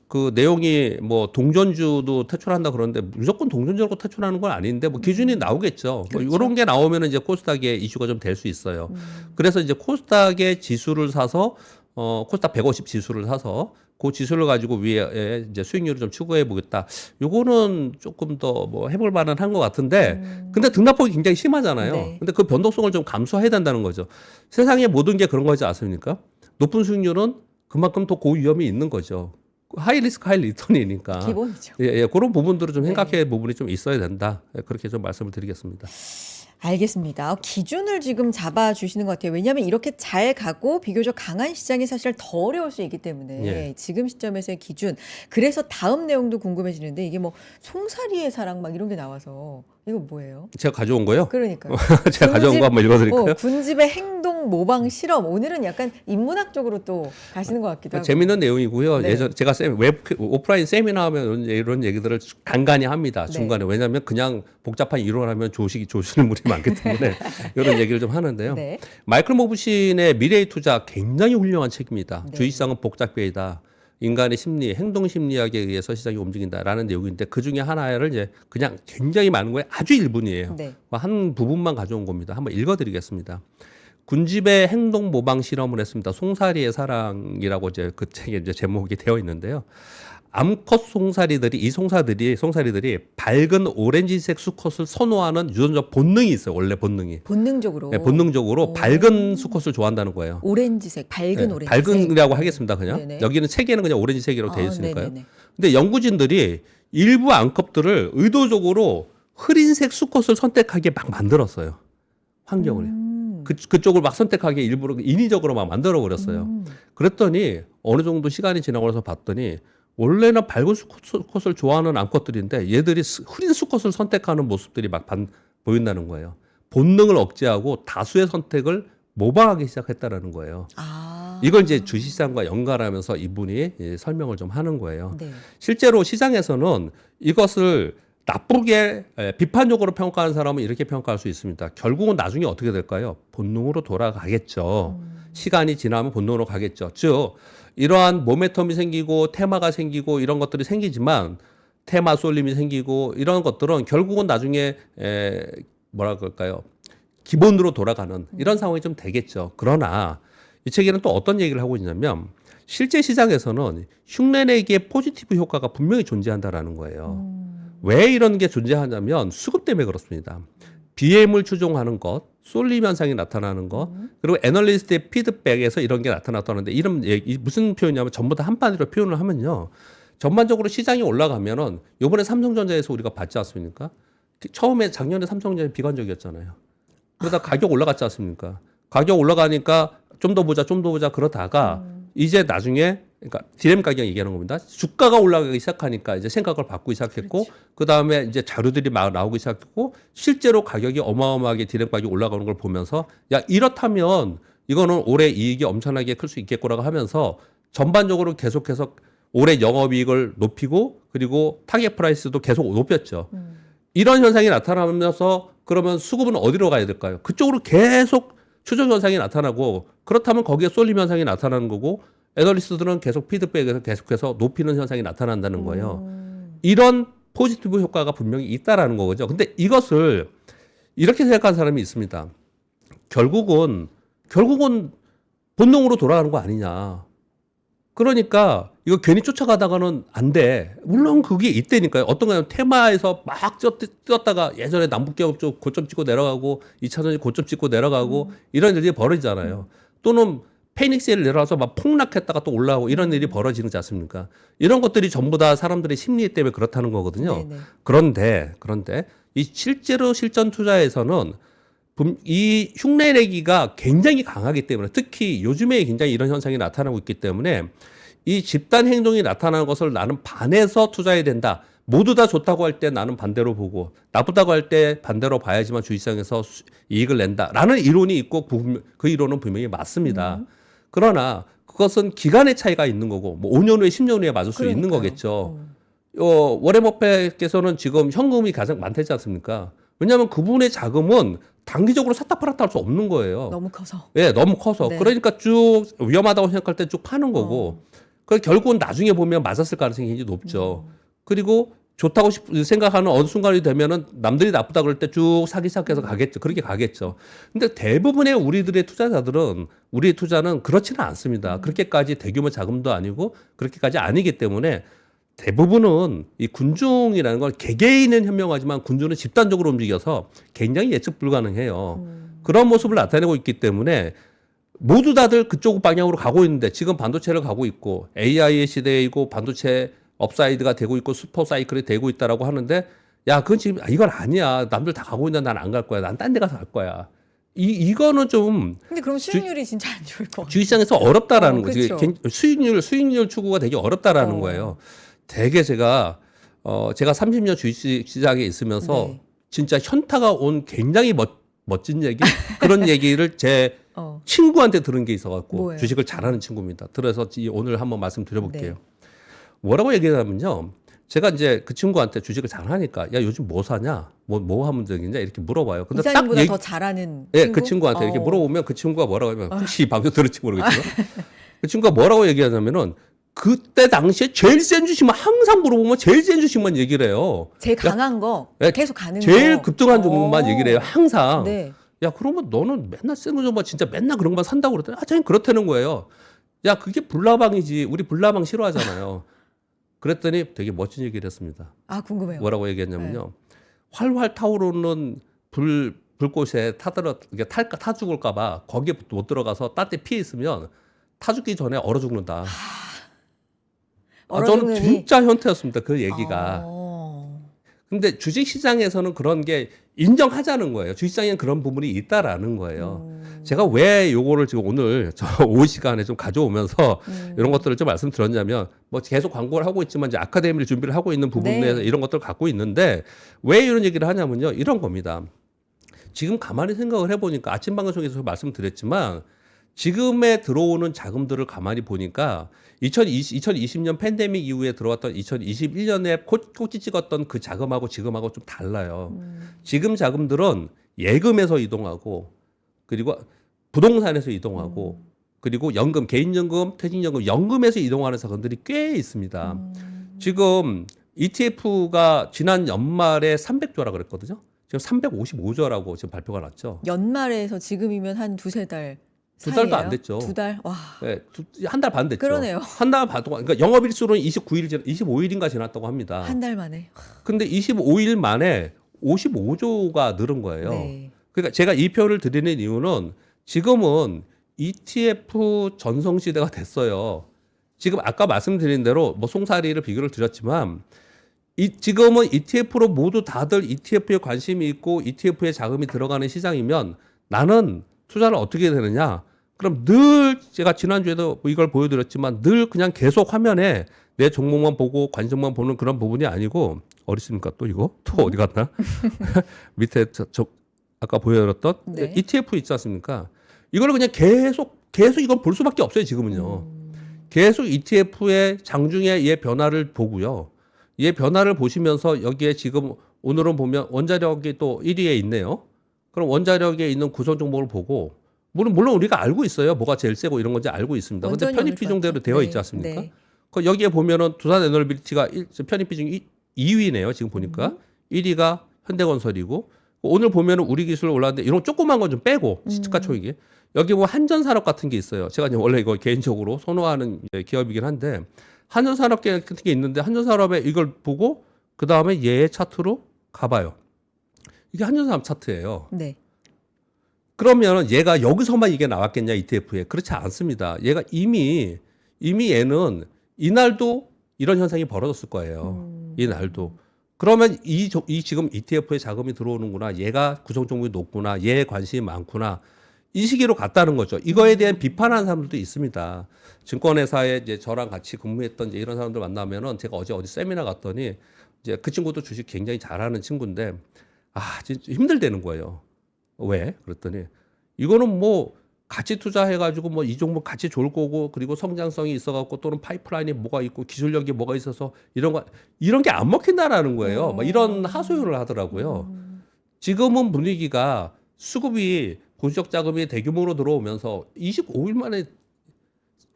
그 내용이 뭐 동전주도 퇴출한다 그러는데 무조건 동전주로 퇴출하는 건 아닌데 뭐 기준이 나오겠죠. 그렇죠. 뭐 이런 게 나오면은 이제 코스닥의 이슈가 좀 될 수 있어요. 그래서 이제 코스닥의 지수를 사서 코스닥 150 지수를 사서 그 지수를 가지고 위에 이제 수익률을 좀 추구해 보겠다. 요거는 조금 더 뭐 해볼 만은 한 것 같은데, 근데 등락폭이 굉장히 심하잖아요. 네. 근데 그 변동성을 좀 감수해야 된다는 거죠. 세상의 모든 게 그런 거지 않습니까? 높은 수익률은 그만큼 더 고위험이 있는 거죠. 하이 리스크 하이 리턴이니까. 기본이죠. 예, 그런 부분들을 좀 네. 생각해 부분이 좀 있어야 된다. 그렇게 좀 말씀을 드리겠습니다. 알겠습니다. 기준을 지금 잡아주시는 것 같아요. 왜냐하면 이렇게 잘 가고 비교적 강한 시장이 사실 더 어려울 수 있기 때문에 예. 지금 시점에서의 기준. 그래서 다음 내용도 궁금해지는데 이게 뭐 송사리의 사랑 막 이런 게 나와서 이거 뭐예요? 제가 가져온 거요? 그러니까 제가 가져온 거 한번 읽어드릴까요? 군집의 행동 모방 실험. 오늘은 약간 인문학적으로 또 가시는 것 같기도 하고. 재밌는 내용이고요. 네. 예전 제가 오프라인 세미나 하면 이런 얘기들을 간간히 합니다. 네. 중간에. 왜냐하면 그냥 복잡한 이론하면 조실물이 많기 때문에 이런 얘기를 좀 하는데요. 네. 마이클 모브신의 미래의 투자 굉장히 훌륭한 책입니다. 네. 주식시장은 복잡계이다. 인간의 심리, 행동 심리학에 의해서 시장이 움직인다라는 내용인데 그 중에 하나를 이제 그냥 굉장히 많은 거에 아주 일부분이에요. 네. 한 부분만 가져온 겁니다. 한번 읽어드리겠습니다. 군집의 행동 모방 실험을 했습니다. 송사리의 사랑이라고 이제 그 책에 이제 제목이 되어 있는데요. 암컷 송사리들이 송사리들이 밝은 오렌지색 수컷을 선호하는 유전적 본능이 있어요. 원래 본능이. 본능적으로. 네, 본능적으로 오. 밝은 수컷을 좋아한다는 거예요. 오렌지색, 밝은 네, 오렌지색. 밝은이라고 하겠습니다. 그냥 네네. 여기는 책에는 그냥 오렌지색이라고 되어 있으니까요. 네네네. 근데 연구진들이 일부 암컷들을 의도적으로 흐린색 수컷을 선택하게 막 만들었어요. 환경을. 그쪽을 막 선택하게 일부러 인위적으로 막 만들어 버렸어요. 그랬더니 어느 정도 시간이 지나고 나서 봤더니 원래는 밝은 수컷을 좋아하는 암컷들인데 얘들이 흐린 수컷을 선택하는 모습들이 막 보인다는 거예요. 본능을 억제하고 다수의 선택을 모방하기 시작했다라는 거예요. 이걸 이제 주식시장과 연관하면서 이분이 설명을 좀 하는 거예요. 네. 실제로 시장에서는 이것을 나쁘게 비판적으로 평가하는 사람은 이렇게 평가할 수 있습니다. 결국은 나중에 어떻게 될까요? 본능으로 돌아가겠죠. 시간이 지나면 본능으로 가겠죠. 즉 이러한 모멘텀이 생기고 테마가 생기고 이런 것들이 생기지만 테마 쏠림이 생기고 이런 것들은 결국은 나중에 뭐라 그럴까요? 기본으로 돌아가는 이런 상황이 좀 되겠죠. 그러나 이 책에는 또 어떤 얘기를 하고 있냐면 실제 시장에서는 흉내내기의 포지티브 효과가 분명히 존재한다라는 거예요. 왜 이런 게 존재하냐면 수급 때문에 그렇습니다. BM을 추종하는 것, 쏠림 현상이 나타나는 것, 그리고 애널리스트의 피드백에서 이런 게 나타났다는데 이런 얘기, 무슨 표현이냐면 전부 다 한마디로 표현을 하면요. 전반적으로 시장이 올라가면은 요번에 삼성전자에서 우리가 봤지 않습니까? 처음에 작년에 삼성전자 비관적이었잖아요. 그러다 가격 올라갔지 않습니까? 가격 올라가니까 좀 더 보자 그러다가 이제 나중에 그러니까 디램 가격 얘기하는 겁니다. 주가가 올라가기 시작하니까 이제 생각을 바꾸기 시작했고 그 다음에 이제 자료들이 막 나오기 시작했고 실제로 가격이 어마어마하게 디램 가격이 올라가는 걸 보면서 야 이렇다면 이거는 올해 이익이 엄청나게 클 수 있겠구라고 하면서 전반적으로 계속해서 올해 영업이익을 높이고 그리고 타겟 프라이스도 계속 높였죠. 이런 현상이 나타나면서 그러면 수급은 어디로 가야 될까요? 그쪽으로 계속 추정 현상이 나타나고 그렇다면 거기에 쏠림 현상이 나타나는 거고 애널리스트들은 계속 피드백에서 계속해서 높이는 현상이 나타난다는 거예요. 이런 포지티브 효과가 분명히 있다라는 거죠. 근데 이것을 이렇게 생각하는 사람이 있습니다. 결국은 본능으로 돌아가는 거 아니냐. 그러니까 이거 괜히 쫓아가다가는 안 돼. 물론 그게 있다니까요. 어떤 거냐면 테마에서 막 뛰었다가 예전에 남북기업 쪽 고점 찍고 내려가고 2차전지 고점 찍고 내려가고 이런 일이 벌어지잖아요. 또는 페닉스를 내려와서 막 폭락했다가 또 올라오고 이런 일이 벌어지는 지 않습니까? 이런 것들이 전부 다 사람들의 심리 때문에 그렇다는 거거든요. 네네. 그런데 이 실제로 실전 투자에서는 이 흉내내기가 굉장히 강하기 때문에 특히 요즘에 굉장히 이런 현상이 나타나고 있기 때문에 이 집단 행동이 나타나는 것을 나는 반해서 투자해야 된다. 모두 다 좋다고 할 때 나는 반대로 보고 나쁘다고 할 때 반대로 봐야지만 주식시장에서 이익을 낸다라는 이론이 있고 그 이론은 분명히 맞습니다. 그러나 그것은 기간의 차이가 있는 거고 뭐 5년 후에 10년 후에 맞을 수 있는 거겠죠. 워렌 버핏께서는 지금 현금이 가장 많다지 않습니까? 왜냐하면 그분의 자금은 단기적으로 샀다 팔았다 할 수 없는 거예요. 너무 커서. 네, 너무 커서. 네. 그러니까 쭉 위험하다고 생각할 때 쭉 파는 거고. 그 결국은 나중에 보면 맞았을 가능성이 굉장히 높죠. 그리고 좋다고 생각하는 어느 순간이 되면은 남들이 나쁘다 그럴 때 쭉 사기 시작해서 가겠죠. 그렇게 가겠죠. 근데 대부분의 우리들의 투자자들은 우리의 투자는 그렇지는 않습니다. 그렇게까지 대규모 자금도 아니고 그렇게까지 아니기 때문에 대부분은 이 군중이라는 건 개개인은 현명하지만 군중은 집단적으로 움직여서 굉장히 예측 불가능해요. 그런 모습을 나타내고 있기 때문에 모두 다들 그쪽 방향으로 가고 있는데 지금 반도체를 가고 있고 AI의 시대이고 반도체 업사이드가 되고 있고 슈퍼 사이클이 되고 있다라고 하는데 야 그건 지금 이건 아니야. 남들 다 가고 있는데 난 안 갈 거야. 난 딴 데 가서 갈 거야. 이거는 좀 근데 그럼 수익률이 진짜 안 좋을 것 같아요. 주식시장에서 어렵다라는 거지. 그렇죠. 수익률 추구가 되게 어렵다라는 거예요. 되게 제가 30년 주식시장에 있으면서 네. 진짜 현타가 온 굉장히 멋진 얘기 그런 얘기를 제 어. 친구한테 들은 게 있어갖고 뭐예요? 주식을 잘하는 친구입니다. 그래서 오늘 한번 말씀드려볼게요. 네. 뭐라고 얘기하냐면요. 제가 이제 그 친구한테 주식을 잘하니까 야 요즘 뭐 사냐? 뭐 하면 되겠냐? 이렇게 물어봐요. 근데 이사님보다 더 잘하는 예, 친구? 그 친구한테 이렇게 물어보면 그 친구가 뭐라고 하면 혹시 이 방송 들을지 모르겠지만 그 친구가 뭐라고 얘기하냐면은 그때 당시에 제일 센 주식만 항상 물어보면 제일 센 주식만 얘기를 해요. 제일 강한 거 야, 계속 가는 제일 거. 급등한 종목만 얘기를 해요. 항상. 네. 야 그러면 너는 맨날 센 거 좀 진짜 맨날 그런 것만 산다고 그랬더니 자기는 그렇다는 거예요. 야 그게 불나방이지. 우리 불나방 싫어하잖아요. 그랬더니 되게 멋진 얘기를 했습니다. 아 궁금해요. 뭐라고 얘기했냐면요. 활활 타오르는 불꽃에 타 죽을까봐 거기에 못 들어가서 딴 데 피해 있으면 타 죽기 전에 얼어 죽는다. 저는 얼어 죽느니- 진짜 현타였습니다. 그 얘기가. 근데 주식시장에서는 그런 게 인정하자는 거예요. 주식시장에는 그런 부분이 있다라는 거예요. 제가 왜 요거를 지금 오늘 저 오후 시간에 좀 가져오면서 이런 것들을 좀 말씀드렸냐면 뭐 계속 광고를 하고 있지만 이제 아카데미를 준비를 하고 있는 부분 네. 내에서 이런 것들을 갖고 있는데 왜 이런 얘기를 하냐면요. 이런 겁니다. 지금 가만히 생각을 해보니까 아침 방송에서 말씀드렸지만 지금에 들어오는 자금들을 가만히 보니까 2020년 팬데믹 이후에 들어왔던 2021년에 꼭지 찍었던 그 자금하고 지금하고 좀 달라요. 지금 자금들은 예금에서 이동하고 그리고 부동산에서 이동하고 그리고 연금, 개인연금, 퇴직연금, 연금에서 이동하는 자금들이 꽤 있습니다. 지금 ETF가 지난 연말에 300조라 그랬거든요. 지금 355조라고 지금 발표가 났죠. 연말에서 지금이면 한 두세 달 두 달도 사이예요? 안 됐죠. 두 달? 와. 네, 한 달 반 됐죠. 그러네요. 한 달 반 동안, 그러니까 영업일수로는 25일인가 지났다고 합니다. 한 달 만에. 근데 25일 만에 55조가 늘은 거예요. 네. 그러니까 제가 이 표를 드리는 이유는 지금은 ETF 전성시대가 됐어요. 지금 아까 말씀드린 대로 뭐 송사리를 비교를 드렸지만 지금은 ETF로 모두 다들 ETF에 관심이 있고 ETF에 자금이 들어가는 시장이면 나는 투자를 어떻게 해야 되느냐? 그럼 늘 제가 지난주에도 이걸 보여드렸지만 늘 그냥 계속 화면에 내 종목만 보고 관심만 보는 그런 부분이 아니고 어디 있습니까? 또 이거? 또 어디 갔나? 밑에 저 아까 보여드렸던 네. ETF 있지 않습니까? 이걸 그냥 계속 이걸 볼 수밖에 없어요. 지금은요. 계속 ETF의 장중에 얘 변화를 보고요. 얘 변화를 보시면서 여기에 지금 오늘은 보면 원자력이 또 1위에 있네요. 그럼 원자력에 있는 구성 종목을 보고 물론 우리가 알고 있어요. 뭐가 제일 세고 이런 건지 알고 있습니다. 근데 원전이 편입 오를 것 비중대로 같죠. 되어 네. 있지 않습니까? 네. 그 여기에 보면은 두산 에너빌리티가 편입 비중 2위네요. 지금 보니까 1위가 현대건설이고 오늘 보면은 우리기술 올랐는데 이런 조그만 건 좀 빼고 시가총액이 여기 뭐 한전산업 같은 게 있어요. 제가 이제 원래 이거 개인적으로 선호하는 기업이긴 한데 한전산업 같은 게 있는데 한전산업에 이걸 보고 그 다음에 얘의 차트로 가봐요. 이게 한전산업 차트예요. 네. 그러면 얘가 여기서만 이게 나왔겠냐 ETF에 그렇지 않습니다. 얘가 이미 얘는 이날도 이런 현상이 벌어졌을 거예요. 이날도. 그러면 이 지금 ETF에 자금이 들어오는구나. 얘가 구성 종목이 높구나. 얘에 관심이 많구나. 이 시기로 갔다는 거죠. 이거에 대한 비판하는 사람들도 있습니다. 증권회사에 이제 저랑 같이 근무했던 이제 이런 사람들 만나면은 제가 어디 세미나 갔더니 이제 그 친구도 주식 굉장히 잘하는 친구인데 진짜 힘들다는 거예요. 왜? 그랬더니 이거는 뭐 같이 투자해가지고 뭐 이 종목 같이 좋을 거고 그리고 성장성이 있어갖고 또는 파이프라인이 뭐가 있고 기술력이 뭐가 있어서 이런 게 안 먹힌다라는 거예요. 막 이런 하소연을 하더라고요. 지금은 분위기가 수급이 공시적 자금이 대규모로 들어오면서 25일 만에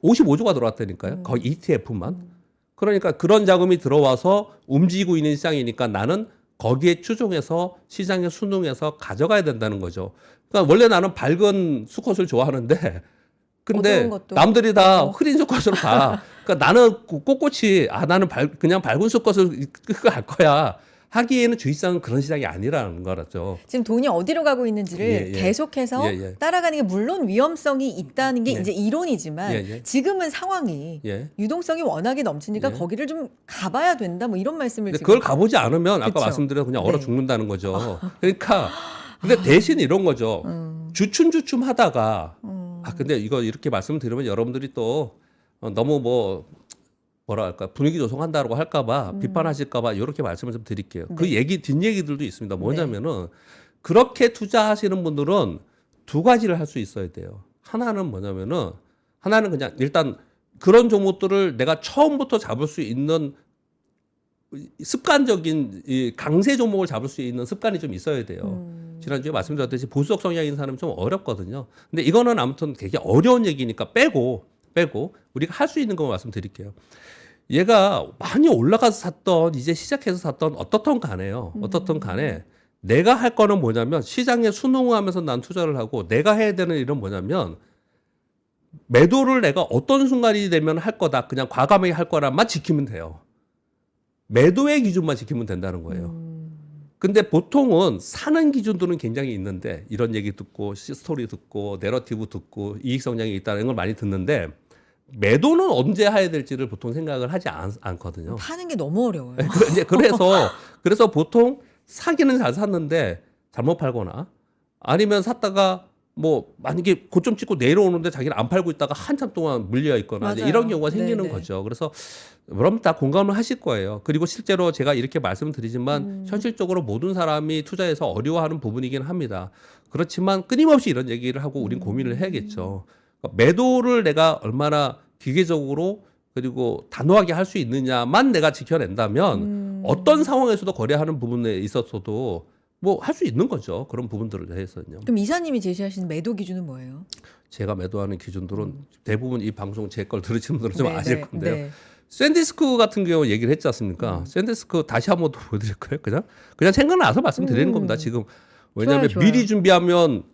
55조가 들어왔다니까요. 거의 ETF만. 그러니까 그런 자금이 들어와서 움직이고 있는 시장이니까 나는 거기에 추종해서 시장에 순응해서 가져가야 된다는 거죠. 그러니까 원래 나는 밝은 수컷을 좋아하는데 근데 어두운 것도 남들이 다 있고. 흐린 수컷으로 가. 그러니까 나는 꼿꼿이 나는 그냥 밝은 수컷을 갈 거야. 하기에는 주식시장은 그런 시장이 아니라는 거죠. 지금 돈이 어디로 가고 있는지를 예, 예. 계속해서 예, 예. 따라가는 게 물론 위험성이 있다는 게 예. 이제 이론이지만 예, 예. 지금은 상황이 예. 유동성이 워낙에 넘치니까 예. 거기를 좀 가봐야 된다 뭐 이런 말씀을 근데 지금 그걸 가보지 않으면 아까 그쵸. 말씀드린 그냥 얼어 네. 죽는다는 거죠. 그러니까 근데 대신 이런 거죠. 주춤주춤 하다가 근데 이거 이렇게 말씀드리면 여러분들이 또 너무 뭐랄까 분위기 조성한다고 할까봐 비판하실까봐 이렇게 말씀을 좀 드릴게요. 그 얘기 뒷얘기들도 있습니다. 뭐냐면은 그렇게 투자하시는 분들은 두 가지를 할 수 있어야 돼요. 하나는 뭐냐면은 하나는 그냥 일단 그런 종목들을 내가 처음부터 잡을 수 있는 습관적인 이 강세 종목을 잡을 수 있는 습관이 좀 있어야 돼요. 지난주에 말씀드렸듯이 보수적 성향인 사람은 좀 어렵거든요. 근데 이거는 아무튼 되게 어려운 얘기니까 빼고 우리가 할 수 있는 것만 말씀드릴게요. 얘가 많이 올라가서 샀던 이제 시작해서 샀던 어떻든 간에 내가 할 거는 뭐냐면 시장에 순응하면서 난 투자를 하고 내가 해야 되는 일은 뭐냐면 매도를 내가 어떤 순간이 되면 할 거다. 그냥 과감하게 할 거라만 지키면 돼요. 매도의 기준만 지키면 된다는 거예요. 근데 보통은 사는 기준들은 굉장히 있는데 이런 얘기 듣고 스토리 듣고 내러티브 듣고 이익 성장이 있다는 걸 많이 듣는데 매도는 언제 해야 될지를 보통 생각을 하지 않거든요. 파는 게 너무 어려워요. 그래서 그래서 보통 사기는 잘 샀는데 잘못 팔거나 아니면 샀다가 뭐 만약에 고점 찍고 내려오는데 자기는 안 팔고 있다가 한참 동안 물려 있거나 이제 맞아요. 이런 경우가 생기는 네네. 거죠. 그래서 여러분 다 공감을 하실 거예요. 그리고 실제로 제가 이렇게 말씀드리지만 현실적으로 모든 사람이 투자해서 어려워하는 부분이긴 합니다. 그렇지만 끊임없이 이런 얘기를 하고 우린 고민을 해야겠죠. 그러니까 매도를 내가 얼마나 기계적으로 그리고 단호하게 할 수 있느냐만 내가 지켜낸다면 어떤 상황에서도 거래하는 부분에 있어서도 뭐 할 수 있는 거죠. 그런 부분들을 대해서는요. 그럼 이사님이 제시하시는 매도 기준은 뭐예요? 제가 매도하는 기준들은 대부분 이 방송 제 걸 들으시는 분들은 좀 아실 건데요. 네. 샌디스크 같은 경우 얘기를 했지 않습니까? 샌디스크 다시 한번 더 보여드릴까요? 그냥 생각나서 말씀드리는 겁니다. 지금 왜냐하면 좋아요. 미리 준비하면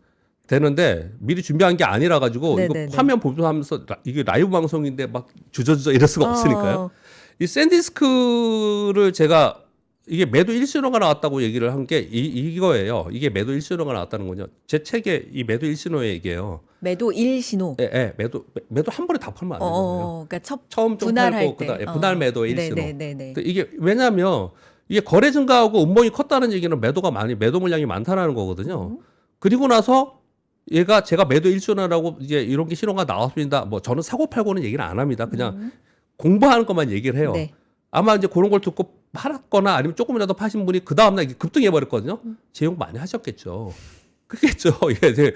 되는데 미리 준비한 게 아니라 가지고 네네네. 이거 화면 보면서 이게 라이브 방송인데 막 주저주저 이럴 수가 없으니까요. 이 샌디스크를 제가 이게 매도 1신호가 나왔다고 얘기를 한 게 이거예요. 이게 매도 1신호가 나왔다는 거죠. 제 책에 이 매도 1신호의 얘기예요. 매도 1신호. 예, 매도 한 번에 다 팔면 안 되는 거예요. 그러니까 처음 좀 분할할 팔고 때. 그다음 분할 매도의 1신호. 네네네. 근데 이게 왜냐하면 이게 거래 증가하고 음봉이 컸다는 얘기는 매도 물량이 많다는 거거든요. 그리고 나서 제가 매도 1신호라고 이제 이런 게 신호가 나왔습니다. 뭐 저는 사고 팔고는 얘기를 안 합니다. 그냥 공부하는 것만 얘기를 해요. 네. 아마 이제 그런 걸 듣고 팔았거나 아니면 조금이라도 파신 분이 그 다음날 급등해 버렸거든요. 제용 많이 하셨겠죠. 그겠죠. 이게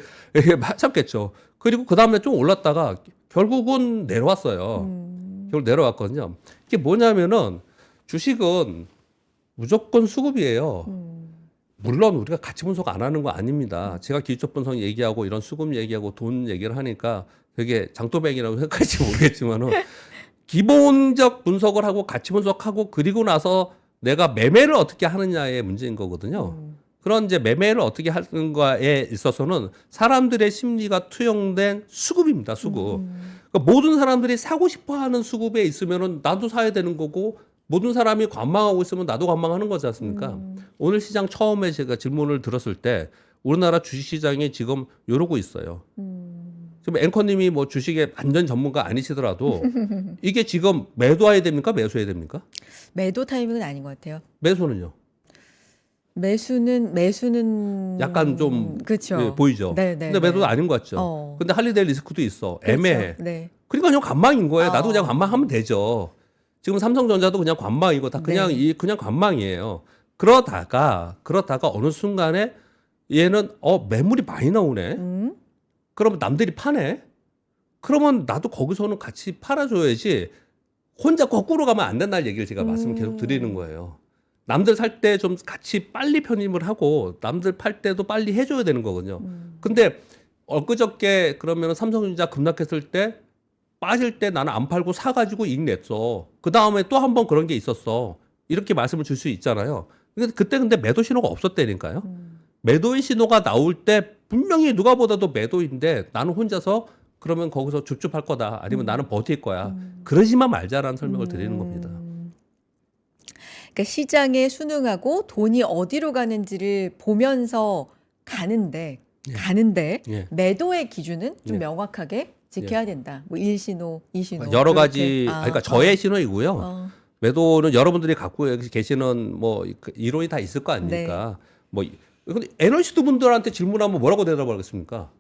하셨겠죠. 그리고 그 다음날 좀 올랐다가 결국은 내려왔어요. 결국 내려왔거든요. 이게 뭐냐면은 주식은 무조건 수급이에요. 물론 우리가 가치 분석 안 하는 거 아닙니다. 제가 기술적 분석 얘기하고 이런 수급 얘기하고 돈 얘기를 하니까 되게 장도백이라고 생각할지 모르겠지만은 기본적 분석을 하고 가치 분석하고 그리고 나서 내가 매매를 어떻게 하느냐의 문제인 거거든요. 그런 이제 매매를 어떻게 하는 거에 있어서는 사람들의 심리가 투영된 수급입니다. 수급. 그러니까 모든 사람들이 사고 싶어하는 수급에 있으면은 나도 사야 되는 거고 모든 사람이 관망하고 있으면 나도 관망하는 거지 않습니까? 오늘 시장 처음에 제가 질문을 들었을 때 우리나라 주식시장이 지금 이러고 있어요. 지금 앵커님이 뭐 주식의 완전 전문가 아니시더라도 이게 지금 매도해야 됩니까? 매수해야 됩니까? 매도 타이밍은 아닌 것 같아요. 매수는요? 매수는 약간 좀 그렇죠. 예, 보이죠? 네네. 근데 매도도 아닌 것 같죠? 근데 할리데이 리스크도 있어. 그렇죠. 애매해. 네. 그러니까 그냥 관망인 거예요. 나도 그냥 관망하면 되죠. 지금 삼성전자도 그냥 관망이고 다 그냥 네. 그냥 관망이에요. 그러다가 어느 순간에 얘는 매물이 많이 나오네. 그러면 남들이 파네. 그러면 나도 거기서는 같이 팔아줘야지. 혼자 거꾸로 가면 안 된다는 얘기를 제가 말씀을 계속 드리는 거예요. 남들 살 때 좀 같이 빨리 편입을 하고 남들 팔 때도 빨리 해줘야 되는 거거든요. 근데 엊그저께 그러면 삼성전자 급락했을 때 빠질 때 나는 안 팔고 사가지고 이익 냈어. 그 다음에 또 한 번 그런 게 있었어. 이렇게 말씀을 줄 수 있잖아요. 그때 근데 매도 신호가 없었다니까요. 매도의 신호가 나올 때 분명히 누가 보다도 매도인데 나는 혼자서 그러면 거기서 줍줍할 거다. 아니면 나는 버틸 거야. 그러지만 말자라는 설명을 드리는 겁니다. 그러니까 시장에 순응하고 돈이 어디로 가는지를 보면서 가는데 예. 매도의 기준은 좀 예. 명확하게 지켜야 된다. 뭐 1신호, 2신호. 여러 가지, 이렇게. 그러니까 저의 신호이고요. 매도는 여러분들이 갖고 계시는 뭐 이론이 다 있을 거 아닙니까? 뭐 근데 애널리스트 분들한테 질문하면 뭐라고 대답하겠습니까?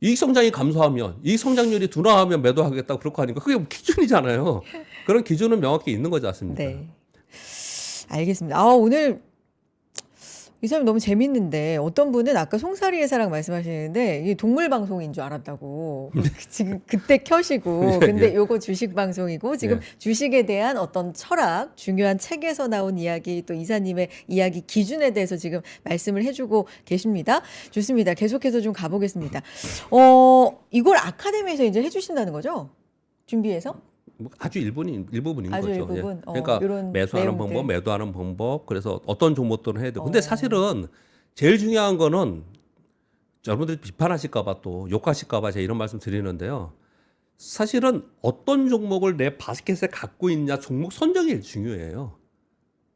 이익 성장이 감소하면, 이익 성장률이 둔화하면 매도하겠다 그럴 거 아닙니까? 그게 기준이잖아요. 그런 기준은 명확히 있는 거지 않습니까? 네. 알겠습니다. 오늘 이사님 너무 재밌는데 어떤 분은 아까 송사리의 사랑 말씀하시는데 이게 동물 방송인 줄 알았다고 지금 그때 켜시고 근데 요거 주식 방송이고 지금 주식에 대한 어떤 철학 중요한 책에서 나온 이야기 또 이사님의 이야기 기준에 대해서 지금 말씀을 해주고 계십니다. 좋습니다. 계속해서 좀 가보겠습니다. 이걸 아카데미에서 이제 해주신다는 거죠? 준비해서? 아주 일부분인 아주 거죠. 일부분? 그러니까 이런 매수하는 내용들. 방법, 매도하는 방법, 그래서 어떤 종목들은 해야 되고. 근데 사실은 제일 중요한 거는 여러분들이 비판하실까봐 또 욕하실까봐 제가 이런 말씀 드리는데요. 사실은 어떤 종목을 내 바스켓에 갖고 있냐 종목 선정이 제일 중요해요.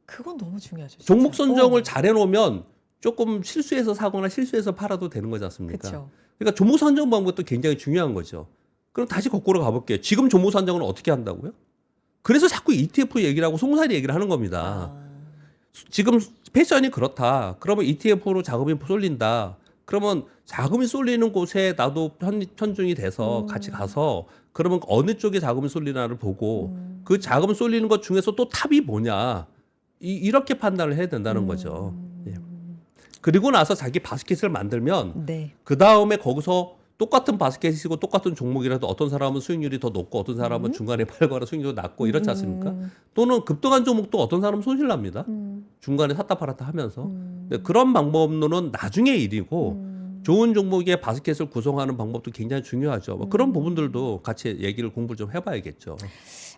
그건 너무 중요하죠. 진짜. 종목 선정을 잘 해놓으면 조금 실수해서 사거나 실수해서 팔아도 되는 거지 않습니까? 그쵸. 그러니까 종목 선정 방법도 굉장히 중요한 거죠. 그럼 다시 거꾸로 가볼게요. 지금 종목 선정은 어떻게 한다고요? 그래서 자꾸 ETF 얘기를 하고 송사리 얘기를 하는 겁니다. 지금 패션이 그렇다. 그러면 ETF로 자금이 쏠린다. 그러면 자금이 쏠리는 곳에 나도 편중이 돼서 같이 가서 그러면 어느 쪽에 자금이 쏠리나를 보고 그 자금 쏠리는 것 중에서 또 탑이 뭐냐. 이렇게 판단을 해야 된다는 거죠. 예. 그리고 나서 자기 바스켓을 만들면 네. 그 다음에 거기서 똑같은 바스켓이고 똑같은 종목이라도 어떤 사람은 수익률이 더 높고 어떤 사람은 중간에 팔거나 수익률이 낮고 이렇지 않습니까? 또는 급등한 종목도 어떤 사람은 손실납니다. 중간에 샀다 팔았다 하면서. 근데 그런 방법론은 나중에 일이고 좋은 종목의 바스켓을 구성하는 방법도 굉장히 중요하죠. 뭐 그런 부분들도 같이 얘기를 공부를 좀 해봐야겠죠.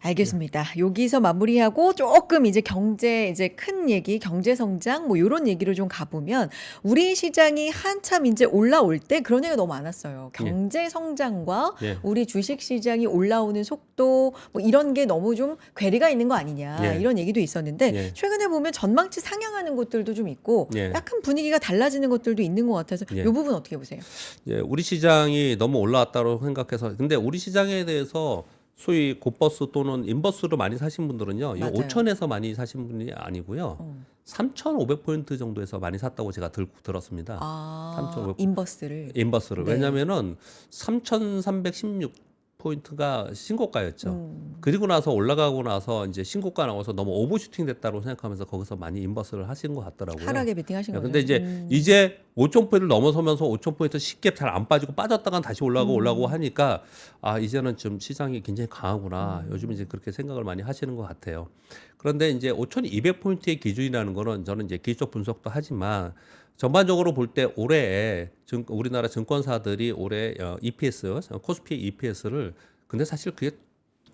알겠습니다. 여기서 마무리하고 조금 이제 경제 이제 큰 얘기, 경제 성장 뭐 이런 얘기로 좀 가보면 우리 시장이 한참 이제 올라올 때 그런 얘기가 너무 많았어요. 경제 성장과 예. 우리 주식 시장이 올라오는 속도 뭐 이런 게 너무 좀 괴리가 있는 거 아니냐 예. 이런 얘기도 있었는데 예. 최근에 보면 전망치 상향하는 것들도 좀 있고 예. 약간 분위기가 달라지는 것들도 있는 것 같아서 예. 이 부분 어떻게 보세요? 예, 우리 시장이 너무 올라왔다고 생각해서 근데 우리 시장에 대해서 소위 곧버스 또는 인버스로 많이 사신 분들은요. 이 맞아요. 5천에서 많이 사신 분이 아니고요. 3,500포인트 정도에서 많이 샀다고 제가 들었습니다. 아, 3,500 인버스를. 인버스를. 네. 왜냐면은 3,316포인트가 신고가였죠. 그리고 나서 올라가고 나서 이제 신고가 나와서 너무 오버슈팅 됐다고 생각하면서 거기서 많이 인버스를 하신 것 같더라고요. 하락에 베팅하신 거죠. 근데 이제 5,000포인트를 넘어서면서 5,000포인트 쉽게 잘 안 빠지고 빠졌다가 다시 올라가고 하니까 아 이제는 좀 시장이 굉장히 강하구나. 요즘 이제 그렇게 생각을 많이 하시는 것 같아요. 그런데 이제 5,200포인트의 기준이라는 거는 저는 이제 기술적 분석도 하지만 전반적으로 볼 때 올해 우리나라 증권사들이 올해 EPS 코스피 EPS를 근데 사실 그게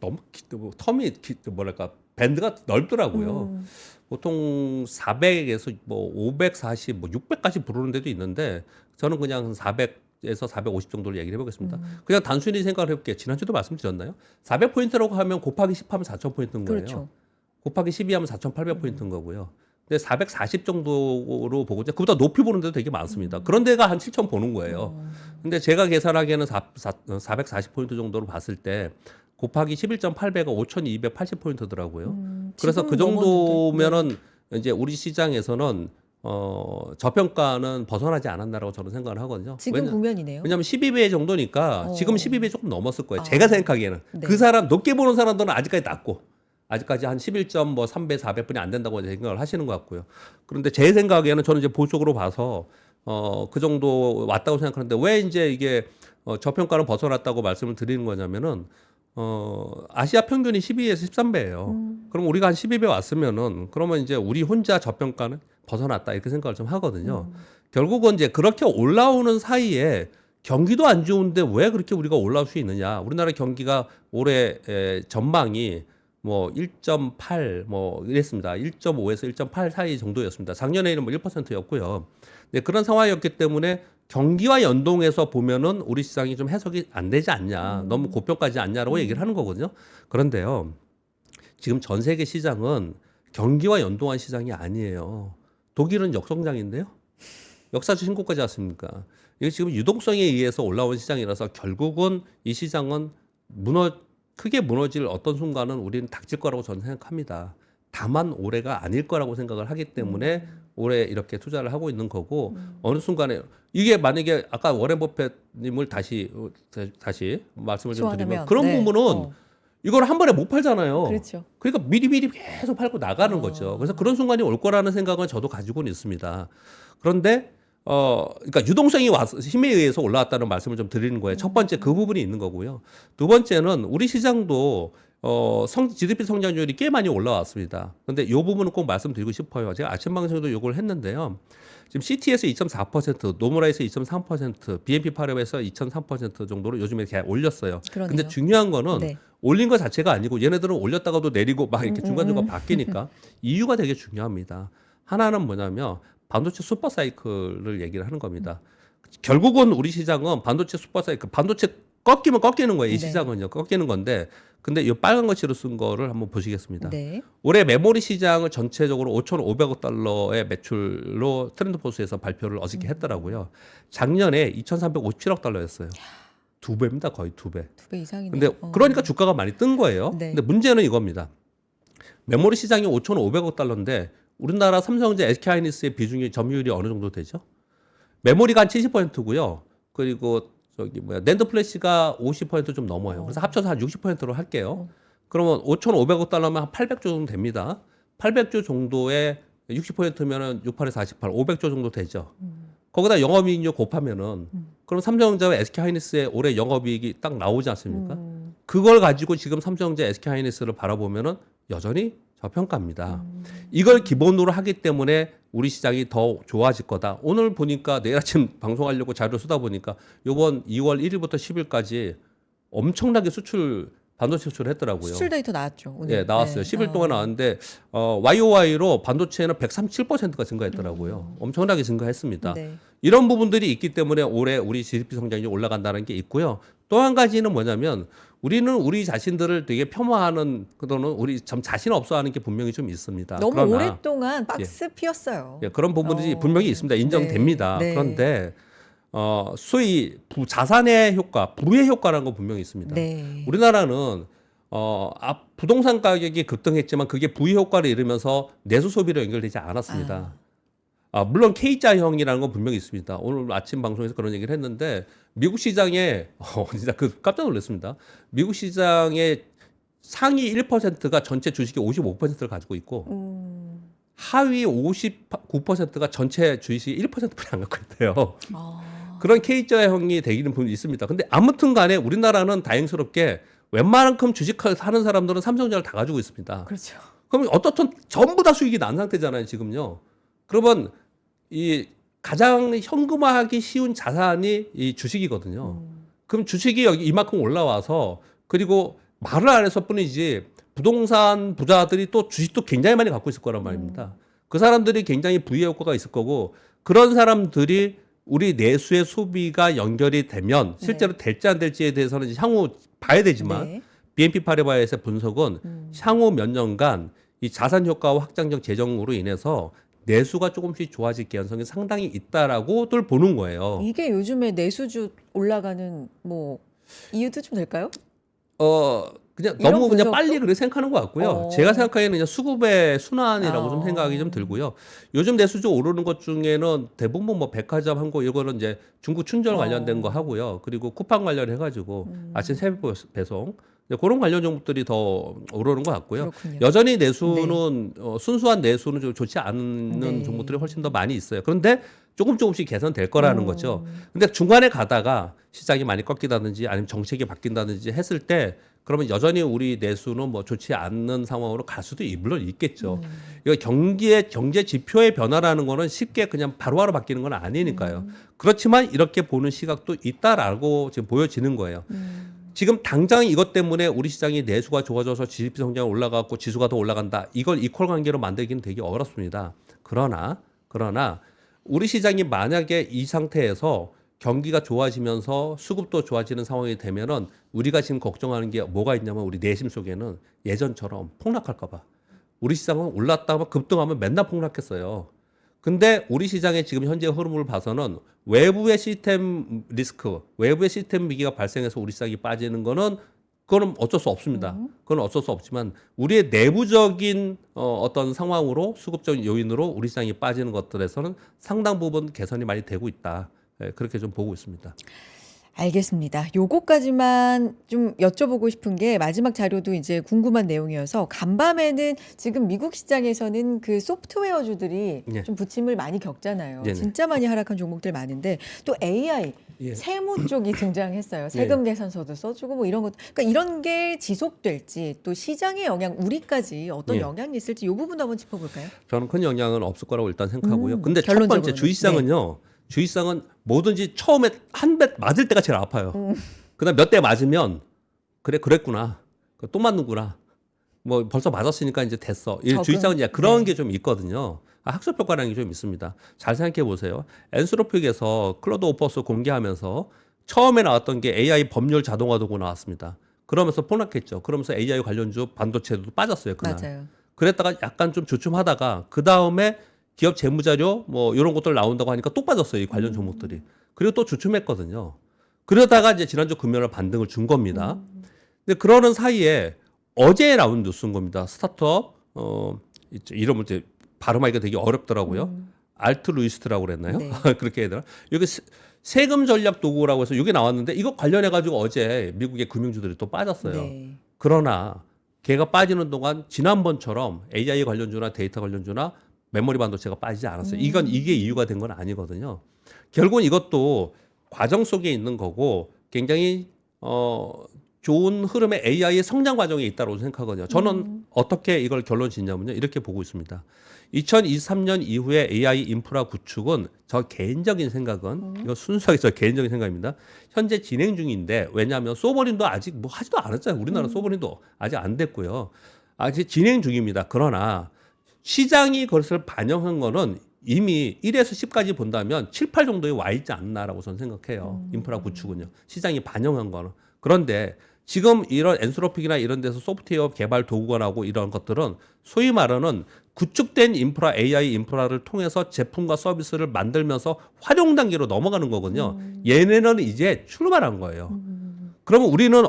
너무 텀이 뭐랄까 밴드가 넓더라고요. 보통 400에서 뭐 540, 뭐 600까지 부르는 데도 있는데 저는 그냥 400에서 450 정도를 얘기를 해보겠습니다. 그냥 단순히 생각을 해볼게요. 지난주도 말씀드렸나요? 400포인트라고 하면 곱하기 10 하면 4,000포인트인 거예요. 그렇죠. 곱하기 12 하면 4,800포인트인 거고요. 근데 440 정도로 보고 그보다 높이 보는 데도 되게 많습니다. 그런 데가 한 7,000 보는 거예요. 근데 제가 계산하기에는 440포인트 정도로 봤을 때 곱하기 11.8배가 5,280포인트더라고요. 그래서 그 정도면은 이제 우리 시장에서는 저평가는 벗어나지 않았나라고 저는 생각을 하거든요. 지금 국면이네요. 왜냐하면 12배 정도니까 지금 12배 조금 넘었을 거예요. 아. 제가 생각하기에는. 네. 그 사람 높게 보는 사람들은 아직까지 낮고 아직까지 한 11.3배, 400분이 안 된다고 생각을 하시는 것 같고요. 그런데 제 생각에는 저는 이제 보수적으로 봐서 그 정도 왔다고 생각하는데 왜 이제 이게 저평가는 벗어났다고 말씀을 드리는 거냐면은 아시아 평균이 12에서 13배예요. 그럼 우리가 한 12배 왔으면은 그러면 이제 우리 혼자 저평가는 벗어났다 이렇게 생각을 좀 하거든요. 결국은 이제 그렇게 올라오는 사이에 경기도 안 좋은데 왜 그렇게 우리가 올라올 수 있느냐? 우리나라 경기가 올해 전망이 뭐 1.8 뭐 이랬습니다. 1.5에서 1.8 사이 정도였습니다. 작년에는 뭐 1%였고요. 네, 그런 상황이었기 때문에 경기와 연동해서 보면은 우리 시장이 좀 해석이 안 되지 않냐, 너무 고평가지 않냐라고 얘기를 하는 거거든요. 그런데요, 지금 전 세계 시장은 경기와 연동한 시장이 아니에요. 독일은 역성장인데요. 역사적 신고까지 왔습니까? 이게 지금 유동성에 의해서 올라온 시장이라서 결국은 이 시장은 크게 무너질 어떤 순간은 우리는 닥칠 거라고 저는 생각합니다. 다만 올해가 아닐 거라고 생각을 하기 때문에 올해 이렇게 투자를 하고 있는 거고 어느 순간에 이게 만약에 아까 워렌 버핏님을 다시 말씀을 좀 드리면 소환하면, 그런 네. 부분은 이걸 한 번에 못 팔잖아요. 그렇죠. 그러니까 미리미리 계속 팔고 나가는 거죠. 그래서 그런 순간이 올 거라는 생각은 저도 가지고는 있습니다. 그런데 그러니까 유동성이 힘에 의해서 올라왔다는 말씀을 좀 드리는 거예요. 첫 번째 그 부분이 있는 거고요. 두 번째는 우리 시장도 GDP 성장률이 꽤 많이 올라왔습니다. 그런데 이 부분은 꼭 말씀드리고 싶어요. 제가 아침 방송에도 이걸 했는데요. 지금 CT에서 2.4%, 노무라에서 2.3%, BNP 파레에서 2.3% 정도로 요즘에 이렇게 올렸어요. 그러네요. 근데 중요한 거는 네. 올린 것 자체가 아니고 얘네들은 올렸다가도 내리고 막 이렇게 중간중간 바뀌니까 이유가 되게 중요합니다. 하나는 뭐냐면 반도체 슈퍼 사이클을 얘기를 하는 겁니다. 결국은 우리 시장은 반도체 슈퍼 사이클, 반도체 꺾이면 꺾이는 거예요. 이 네. 시장은요. 꺾이는 건데 근데 이 빨간 거치로 쓴 거를 한번 보시겠습니다. 네. 올해 메모리 시장을 전체적으로 5,500억 달러의 매출로 트렌드포스에서 발표를 어저께 했더라고요. 작년에 2,357억 달러였어요. 2배입니다. 거의 2배. 2배 이상이네요. 근데 그러니까 주가가 많이 뜬 거예요. 네. 근데 문제는 이겁니다. 메모리 시장이 5,500억 달러인데 우리나라 삼성전자, SK하이닉스의 비중이 점유율이 어느 정도 되죠? 메모리가 한 70%고요. 그리고 낸드 플래시가 50%좀 넘어요. 그래서 합쳐서 한 60%로 할게요. 그러면 5,500억 달러면 한 800조 정도 됩니다. 800조 정도에 60%면은 68에 48, 500조 정도 되죠. 거기다 영업이익률 곱하면은 그럼 삼성전자와 SK하이닉스의 올해 영업이익이 딱 나오지 않습니까? 그걸 가지고 지금 삼성전자, SK하이닉스를 바라보면은 여전히 저평가입니다. 이걸 기본으로 하기 때문에 우리 시장이 더 좋아질 거다. 오늘 보니까 내일 아침 방송하려고 자료 쓰다 보니까 이번 2월 1일부터 10일까지 엄청나게 반도체 수출을 했더라고요. 수출 데이터 나왔죠. 오늘. 네, 나왔어요. 10일 동안 나왔는데 YOY로 반도체는 137%가 증가했더라고요. 엄청나게 증가했습니다. 네. 이런 부분들이 있기 때문에 올해 우리 GDP 성장률이 올라간다는 게 있고요. 또 한 가지는 뭐냐면 우리는 우리 자신들을 되게 폄하하는 또는 우리 참 자신 없어하는 게 분명히 좀 있습니다. 너무 그러나 오랫동안 박스 피었어요. 그런 부분들이 분명히 있습니다. 인정됩니다. 네. 그런데 소위 자산의 효과, 부의 효과라는 건 분명히 있습니다. 네. 우리나라는 부동산 가격이 급등했지만 그게 부의 효과를 이루면서 내수 소비로 연결되지 않았습니다. 물론 K자형이라는 건 분명히 있습니다. 오늘 아침 방송에서 그런 얘기를 했는데 미국 시장에 진짜 깜짝 놀랐습니다. 미국 시장의 상위 1%가 전체 주식의 55%를 가지고 있고 하위 59%가 전체 주식의 1%뿐이 안 갖고 있대요. 그런 K자형이 되기는 분이 있습니다. 근데 아무튼 간에 우리나라는 다행스럽게 웬만큼 주식을 사는 사람들은 삼성전자를 다 가지고 있습니다. 그렇죠. 그럼 어떻든 전부 다 수익이 난 상태잖아요, 지금요. 그러면 이 가장 현금화하기 쉬운 자산이 이 주식이거든요. 그럼 주식이 여기 이만큼 올라와서 그리고 말을 안 해서 뿐이지 부동산 부자들이 또 주식도 굉장히 많이 갖고 있을 거란 말입니다. 그 사람들이 굉장히 부의 효과가 있을 거고 그런 사람들이 우리 내수의 소비가 연결이 되면 실제로 될지 안 될지에 대해서는 이제 향후 봐야 되지만 BNP 파리바에서의 분석은 향후 몇 년간 이 자산 효과와 확장적 재정으로 인해서 내수가 조금씩 좋아질 개연성이 상당히 있다라고들 보는 거예요. 이게 요즘에 내수주 올라가는 이유도 좀 될까요? 그냥 이런 너무 그냥 분석도? 빨리 그렇게 생각하는 것 같고요. 제가 생각하기에는 그냥 수급의 순환이라고 좀 생각이 좀 들고요. 요즘 내수주 오르는 것 중에는 대부분 백화점 한 거 이거는 이제 중국 춘절 관련된 거 하고요. 그리고 쿠팡 관련해가지고 아침 새벽 배송 그런 관련 종목들이 더 오르는 것 같고요. 그렇군요. 여전히 내수는 순수한 내수는 좀 좋지 않은 종목들이 훨씬 더 많이 있어요. 그런데 조금씩 개선될 거라는 거죠. 근데 중간에 가다가 시장이 많이 꺾이다든지 아니면 정책이 바뀐다든지 했을 때 그러면 여전히 우리 내수는 좋지 않는 상황으로 갈 수도 물론 있겠죠. 이거 경제 지표의 변화라는 거는 쉽게 그냥 바로바로 바뀌는 건 아니니까요. 그렇지만 이렇게 보는 시각도 있다라고 지금 보여지는 거예요. 지금 당장 이것 때문에 우리 시장이 내수가 좋아져서 GDP 성장이 올라가고 지수가 더 올라간다. 이걸 이퀄 관계로 만들기는 되게 어렵습니다. 그러나 우리 시장이 만약에 이 상태에서 경기가 좋아지면서 수급도 좋아지는 상황이 되면은 우리가 지금 걱정하는 게 뭐가 있냐면 우리 내심 속에는 예전처럼 폭락할까 봐. 우리 시장은 올랐다가 급등하면 맨날 폭락했어요. 근데 우리 시장의 지금 현재 흐름을 봐서는 외부의 시스템 리스크, 외부의 시스템 위기가 발생해서 우리 시장이 빠지는 거는 그거는 어쩔 수 없습니다. 그건 어쩔 수 없지만 우리의 내부적인 어떤 상황으로 수급적인 요인으로 우리 시장이 빠지는 것들에서는 상당 부분 개선이 많이 되고 있다. 그렇게 좀 보고 있습니다. 알겠습니다. 요거까지만 좀 여쭤보고 싶은 게 마지막 자료도 이제 궁금한 내용이어서 간밤에는 지금 미국 시장에서는 그 소프트웨어주들이 좀 부침을 많이 겪잖아요. 네네. 진짜 많이 하락한 종목들 많은데 또 AI 세무 쪽이 등장했어요. 세금 계산서도 써주고 이런 것. 그러니까 이런 게 지속될지 또 시장의 영향 우리까지 어떤 영향이 있을지 이 부분도 한번 짚어볼까요? 저는 큰 영향은 없을 거라고 일단 생각하고요. 근데 첫 결론적으로는. 번째 주식시장은요. 주식시장은 뭐든지 처음에 한 대 맞을 때가 제일 아파요. 그다음 몇 대 맞으면 그랬구나. 또 맞는구나. 벌써 맞았으니까 이제 됐어. 주식시장은 이제 그런 게 좀 있거든요. 학습 효과라는 게 좀 있습니다. 잘 생각해 보세요. 엔스로픽에서 클로드 오퍼스 공개하면서 처음에 나왔던 게 AI 법률 자동화 도구 나왔습니다. 그러면서 폭락했죠. 그러면서 AI 관련주 반도체도 빠졌어요. 그날. 맞아요. 그랬다가 약간 좀 주춤하다가 그 다음에 기업 재무자료 이런 것들 나온다고 하니까 또 빠졌어요. 이 관련 종목들이. 그리고 또 주춤했거든요. 그러다가 이제 지난주 금요일 반등을 준 겁니다. 근데 그러는 사이에 어제 나온 뉴스인 겁니다. 스타트업 이름을 이제 발음하기가 되게 어렵더라고요. 음. 알트루이스트라고 그랬나요? 네. 그렇게 해야 되나? 여기 세금 전략 도구라고 해서 이게 나왔는데 이거 관련해 가지고 어제 미국의 금융주들이 또 빠졌어요. 네. 그러나 걔가 빠지는 동안 지난번처럼 AI 관련주나 데이터 관련주나 메모리 반도체가 빠지지 않았어요. 이게 이유가 된 건 아니거든요. 결국은 이것도 과정 속에 있는 거고 굉장히 좋은 흐름의 AI의 성장 과정에 있다고 생각하거든요. 저는 어떻게 이걸 결론 짓냐면요. 이렇게 보고 있습니다. 2023년 이후에 AI 인프라 구축은 저 개인적인 생각은 이거 순수하게 저 개인적인 생각입니다. 현재 진행 중인데 왜냐하면 소버린도 아직 뭐 하지도 않았잖아요. 우리나라 소버린도 아직 안 됐고요. 아직 진행 중입니다. 그러나 시장이 그것을 반영한 거는 이미 1에서 10까지 본다면 7, 8 정도에 와 있지 않나라고 저는 생각해요. 인프라 구축은요. 시장이 반영한 거는. 그런데 지금 이런 엔트로픽이나 이런 데서 소프트웨어 개발 도구가 나오고 이런 것들은 소위 말하는 구축된 인프라, AI 인프라를 통해서 제품과 서비스를 만들면서 활용 단계로 넘어가는 거거든요. 얘네는 이제 출발한 거예요. 그러면 우리는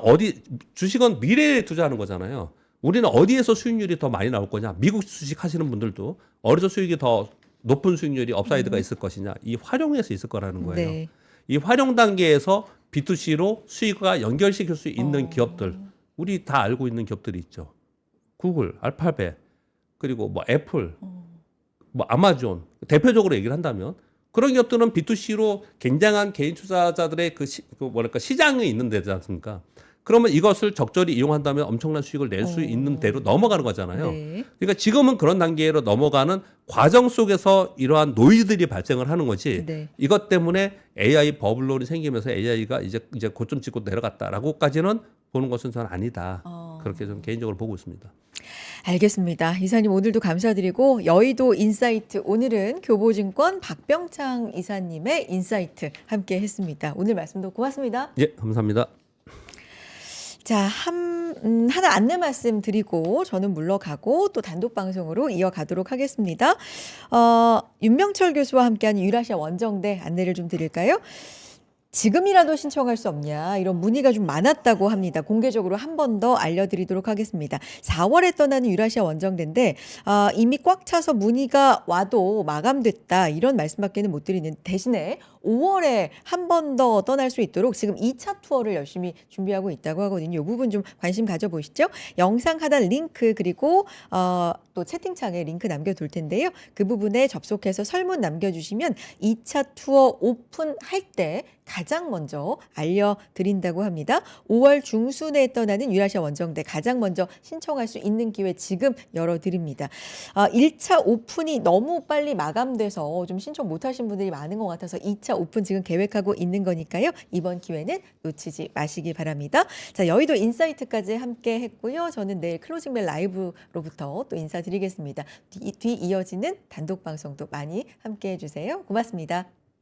주식은 미래에 투자하는 거잖아요. 우리는 어디에서 수익률이 더 많이 나올 거냐? 미국 주식 하시는 분들도 어디서 수익이 더 높은 수익률이 업사이드가 있을 것이냐? 이 활용에서 있을 거라는 거예요. 네. 이 활용 단계에서 B2C로 수익과 연결시킬 수 있는 기업들, 우리 다 알고 있는 기업들이 있죠. 구글, 알파벳, 그리고 뭐 애플, 뭐 아마존, 대표적으로 얘기를 한다면 그런 기업들은 B2C로 굉장한 개인 투자자들의 시장이 있는 데지 않습니까? 그러면 이것을 적절히 이용한다면 엄청난 수익을 낼 수 있는 대로 넘어가는 거잖아요. 네. 그러니까 지금은 그런 단계로 넘어가는 과정 속에서 이러한 노이즈들이 발생을 하는 거지. 네. 이것 때문에 AI 버블론이 생기면서 AI가 이제 고점 찍고 내려갔다라고까지는 보는 것은 저는 아니다. 그렇게 좀 개인적으로 보고 있습니다. 알겠습니다. 이사님 오늘도 감사드리고 여의도 인사이트 오늘은 교보증권 박병창 이사님의 인사이트 함께 했습니다. 오늘 말씀도 고맙습니다. 예, 감사합니다. 자, 하나 안내 말씀 드리고 저는 물러가고 또 단독 방송으로 이어가도록 하겠습니다. 윤명철 교수와 함께하는 유라시아 원정대 안내를 좀 드릴까요? 지금이라도 신청할 수 없냐 이런 문의가 좀 많았다고 합니다. 공개적으로 한 번 더 알려드리도록 하겠습니다. 4월에 떠나는 유라시아 원정대인데 이미 꽉 차서 문의가 와도 마감됐다 이런 말씀밖에는 못 드리는 대신에 5월에 한 번 더 떠날 수 있도록 지금 2차 투어를 열심히 준비하고 있다고 하거든요. 이 부분 좀 관심 가져보시죠. 영상 하단 링크 그리고 또 채팅창에 링크 남겨둘 텐데요. 그 부분에 접속해서 설문 남겨주시면 2차 투어 오픈할 때 가장 먼저 알려드린다고 합니다. 5월 중순에 떠나는 유라시아 원정대 가장 먼저 신청할 수 있는 기회 지금 열어드립니다. 1차 오픈이 너무 빨리 마감돼서 좀 신청 못하신 분들이 많은 것 같아서 2차 오픈 지금 계획하고 있는 거니까요. 이번 기회는 놓치지 마시기 바랍니다. 자, 여의도 인사이트까지 함께 했고요. 저는 내일 클로징벨 라이브로부터 또 인사드리겠습니다. 뒤 이어지는 단독 방송도 많이 함께 해주세요. 고맙습니다.